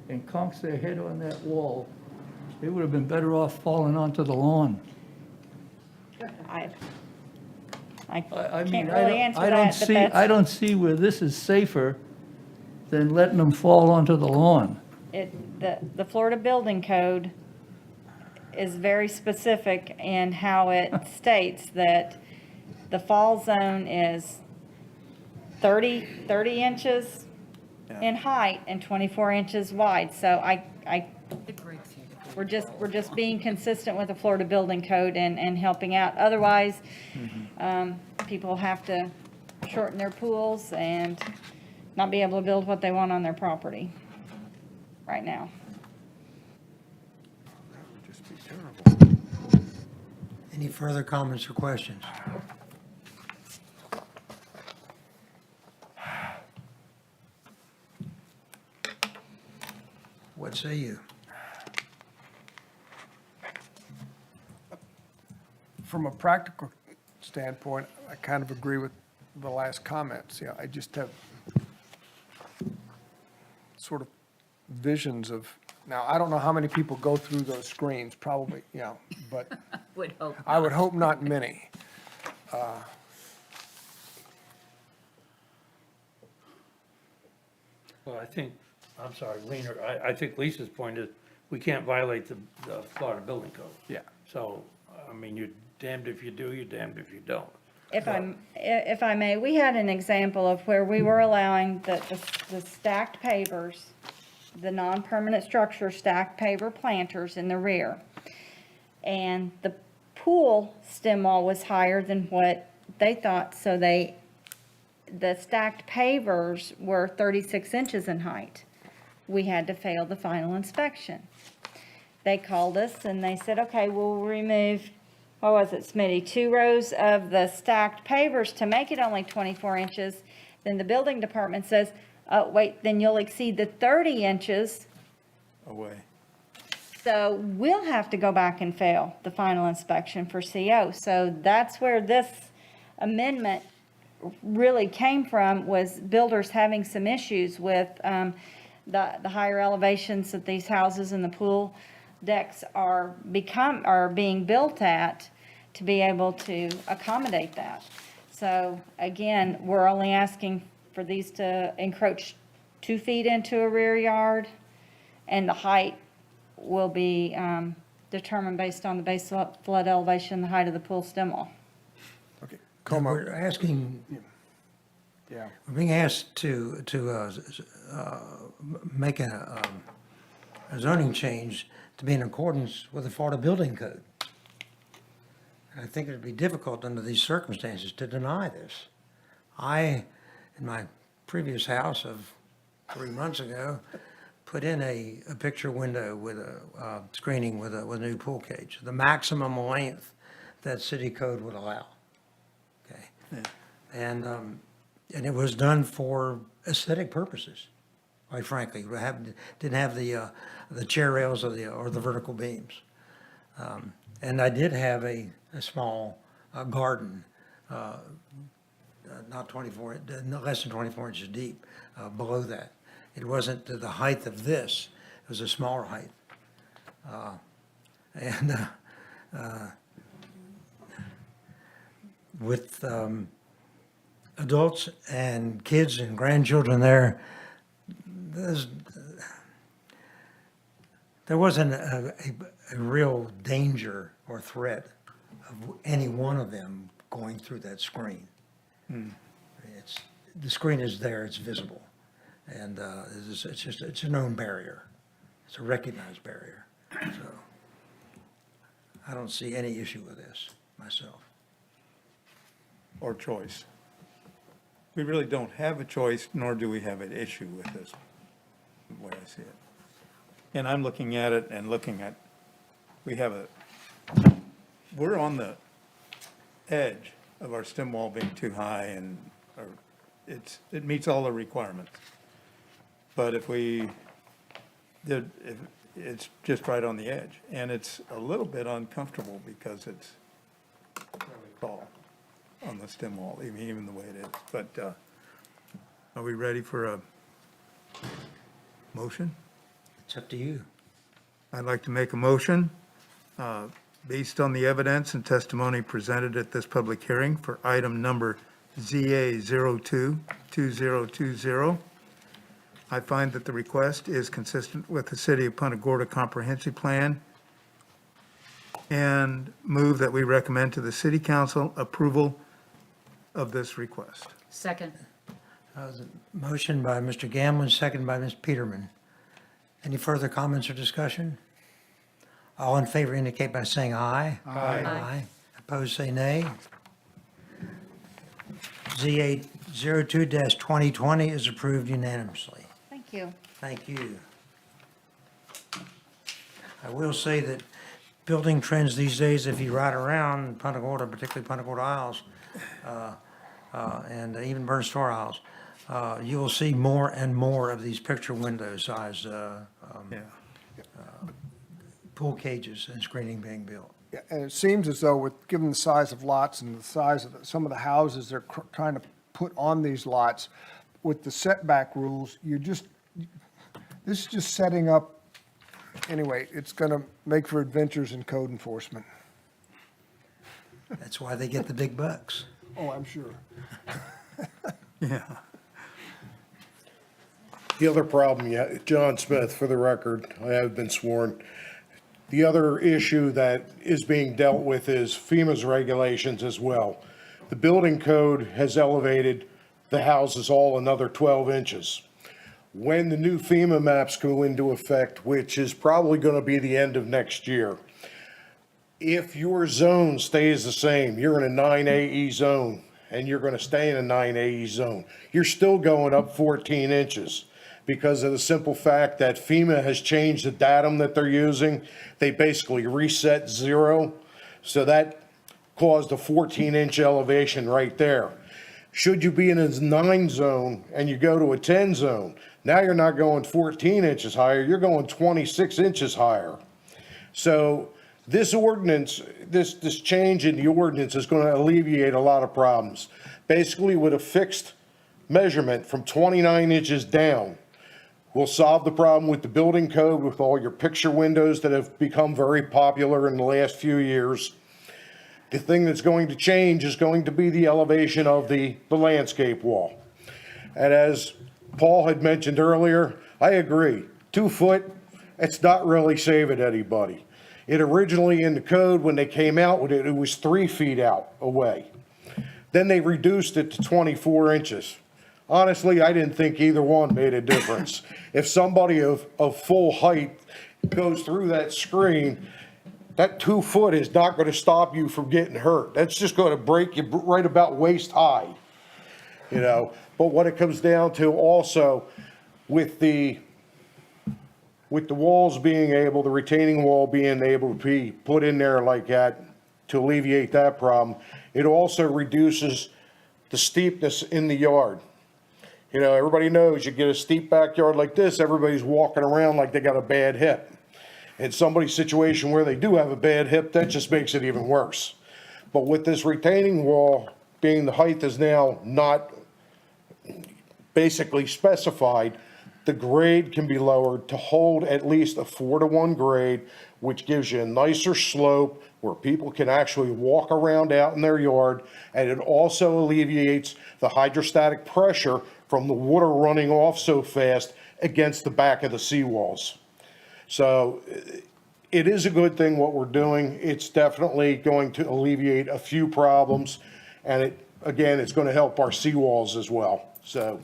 and conks their head on that wall, they would have been better off falling onto the lawn. I I mean, can't really answer I don't that, but see, I that's, don't see where this is safer than letting them fall onto the lawn. the Florida building code is very specific in how it states that the fall zone is 30 inches in height and 24 inches wide. So It breaks you. we're just being consistent with the Florida building code and helping out. Otherwise, people have to shorten their pools and not be able to build what they want on their property right now. Any further comments or questions? What say you? From a practical standpoint, I kind of agree with the last comments. I just have sort of visions of, now, I don't know how many people go through those screens, probably, but Would hope I would not. hope not many. Well, I think, I'm sorry, Leaner, I think Lisa's point is, we can't violate the Florida Building Code. Yeah. So, I mean, you're damned if you do, you're damned if you don't. If I may, we had an example of where we were allowing the stacked pavers, the non-permanent structure stacked paver planters in the rear. And the pool stem wall was higher than what they thought, so the stacked pavers were 36 inches in height. We had to fail the final inspection. They called us and they said, okay, we'll remove, what was it, Smitty, 2 rows of the stacked pavers to make it only 24 inches. Then the building department says, oh, wait, then you'll exceed the 30 inches. Away. So we'll have to go back and fail the final inspection for CO. So that's where this amendment really came from, was builders having some issues with the higher elevations that these houses and the pool decks are being built at, to be able to accommodate that. So again, we're only asking for these to encroach 2 feet into a rear yard, and the height will be determined based on the base flood elevation, the height of the pool stem wall. Okay. We're asking, Yeah. we're being asked to make a zoning change to be in accordance with the Florida Building Code. I think it'd be difficult under these circumstances to deny this. In my previous house of 3 months ago, put in a picture window with a screening with a new pool cage, the maximum length that city code would allow. Okay? And it was done for aesthetic purposes, quite frankly. We didn't have the chair rails or the vertical beams. And I did have a small garden, not 24, less than 24 inches deep, below that. It wasn't to the height of this, it was a smaller height. With adults and kids and grandchildren there, there wasn't a real danger or threat of any one of them going through that screen. The screen is there, it's visible, and it's a known barrier. It's a recognized barrier. So I don't see any issue with this myself. Or choice. We really don't have a choice, nor do we have an issue with this, the way I see it. And I'm looking at it and looking at, we're on the edge of our stem wall being too high and, it meets all the requirements. But if it's just right on the edge, and it's a little bit uncomfortable because it's really tall on the stem wall, even the way it is. But, are we ready for a motion? It's up to you. I'd like to make a motion, based on the evidence and testimony presented at this public hearing for item number ZA 022020. I find that the request is consistent with the City of Punta Gorda Comprehensive Plan and move that we recommend to the City Council approval of this request. Second. Motion by Mr. Gamlin, second by Ms. Peterman. Any further comments or discussion? All in favor indicate by saying aye. Aye. Opposed, say nay. ZA 02-2020 is approved unanimously. Thank you. Thank you. I will say that building trends these days, if you ride around Punta Gorda, particularly Punta Gorda Isles, and even Burn Store Isles, you will see more and more of these picture window size Yeah. pool cages and screening being built. Yeah, and it seems as though with, given the size of lots and the size of some of the houses they're trying to put on these lots, with the setback rules, this is just setting up, anyway, it's gonna make for adventures in code enforcement. That's why they get the big bucks. Oh, I'm sure. Yeah. The other problem, John Smith, for the record, I have been sworn. The other issue that is being dealt with is FEMA's regulations as well. The building code has elevated the houses all another 12 inches. When the new FEMA maps go into effect, which is probably going to be the end of next year, if your zone stays the same, you're in a 9AE zone, and you're going to stay in a 9AE zone, you're still going up 14 inches. Because of the simple fact that FEMA has changed the datum that they're using. They basically reset zero. So that caused a 14-inch elevation right there. Should you be in a 9 zone and you go to a 10 zone, now you're not going 14 inches higher, you're going 26 inches higher. So this ordinance, this change in the ordinance is going to alleviate a lot of problems. Basically, with a fixed measurement from 29 inches down, we'll solve the problem with the building code with all your picture windows that have become very popular in the last few years. The thing that's going to change is going to be the elevation of the landscape wall. And as Paul had mentioned earlier, I agree. 2 foot, it's not really saving anybody. It originally in the code, when they came out with it, it was 3 feet out away. Then they reduced it to 24 inches. Honestly, I didn't think either one made a difference. If somebody of full height goes through that screen, that 2 foot is not going to stop you from getting hurt. That's just going to break you right about waist high, you know. But what it comes down to also with the walls being able, the retaining wall being able to be put in there like that to alleviate that problem, it also reduces the steepness in the yard. You know, everybody knows you get a steep backyard like this, everybody's walking around like they got a bad hip. In somebody's situation where they do have a bad hip, that just makes it even worse. But with this retaining wall being the height is now not basically specified, the grade can be lowered to hold at least a 4-to-1 grade, which gives you a nicer slope where people can actually walk around out in their yard, and it also alleviates the hydrostatic pressure from the water running off so fast against the back of the seawalls. So it is a good thing what we're doing. It's definitely going to alleviate a few problems, and it, again, it's going to help our seawalls as well. So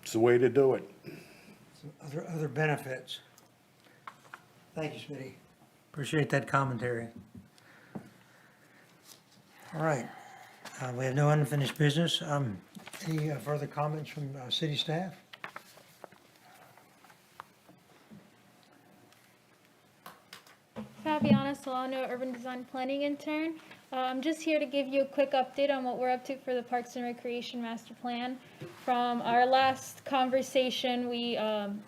it's the way to do it. Other benefits. Thank you, Smitty. Appreciate that commentary. All right, we have no unfinished business. Any further comments from city staff? Fabiana Solano, Urban Design Planning Intern. I'm just here to give you a quick update on what we're up to for the Parks and Recreation Master Plan. From our last conversation, we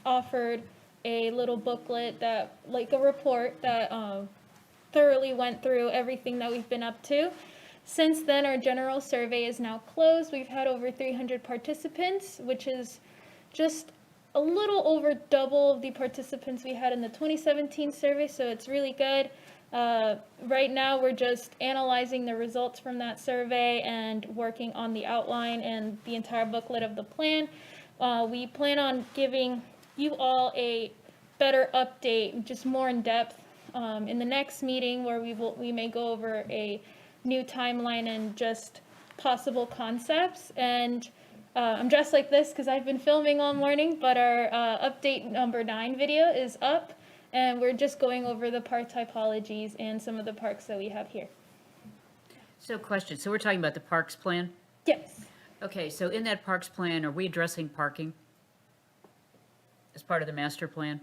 offered a little booklet that, like a report that thoroughly went through everything that we've been up to. Since then, our general survey is now closed. We've had over 300 participants, which is just a little over double of the participants we had in the 2017 survey, so it's really good. Right now, we're just analyzing the results from that survey and working on the outline and the entire booklet of the plan. We plan on giving you all a better update, just more in depth, in the next meeting, where we may go over a new timeline and just possible concepts. And I'm dressed like this because I've been filming all morning, but our update number 9 video is up, and we're just going over the park typologies and some of the parks that we have here. So question, so we're talking about the parks plan? Yes. Okay, so in that parks plan, are we addressing parking as part of the master plan?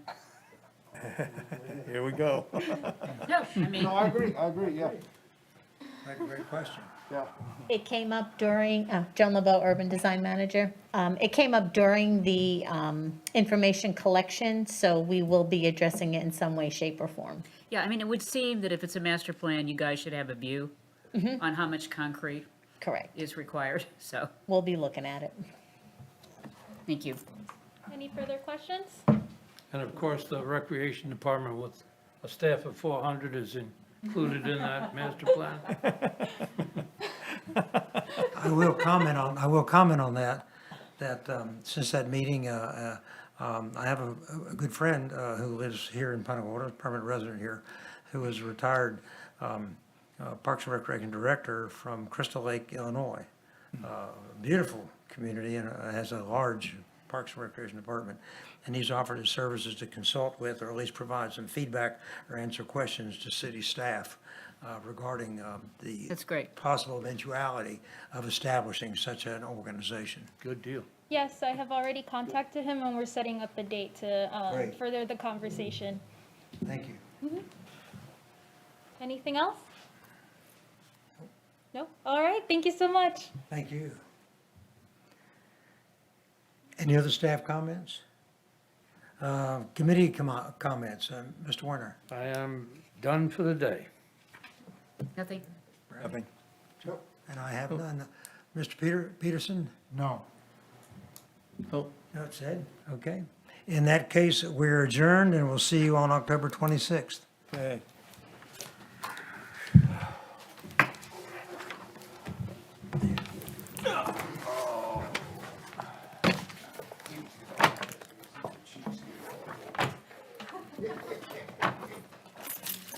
Here we go. No, I mean, No, I agree, yeah. Great question. It came up during, Joan LeBeau, Urban Design Manager. It came up during the information collection, so we will be addressing it in some way, shape, or form. yeah, I mean, it would seem that if it's a master plan, you guys should have a view on how much concrete Correct. is required, so, We'll be looking at it. thank you. Any further questions? And of course, the Recreation Department with a staff of 400 is included in that master plan. I will comment on that, since that meeting, I have a good friend who lives here in Punta Gorda, permanent resident here, who is retired Parks and Recreation Director from Crystal Lake, Illinois. Beautiful community and has a large Parks and Recreation Department. And he's offered his services to consult with, or at least provide some feedback or answer questions to city staff regarding the That's great. possible eventuality of establishing such an organization. Good deal. Yes, I have already contacted him, and we're setting up a date to Great. further the conversation. Thank you. Anything else? No? All right, thank you so much. Thank you. Any other staff comments? Committee comments, Mr. Werner? I am done for the day. Nothing? Nothing. And I have none. Mr. Peterson? No. No, it's said, okay. In that case, we're adjourned, and we'll see you on October 26th. Okay.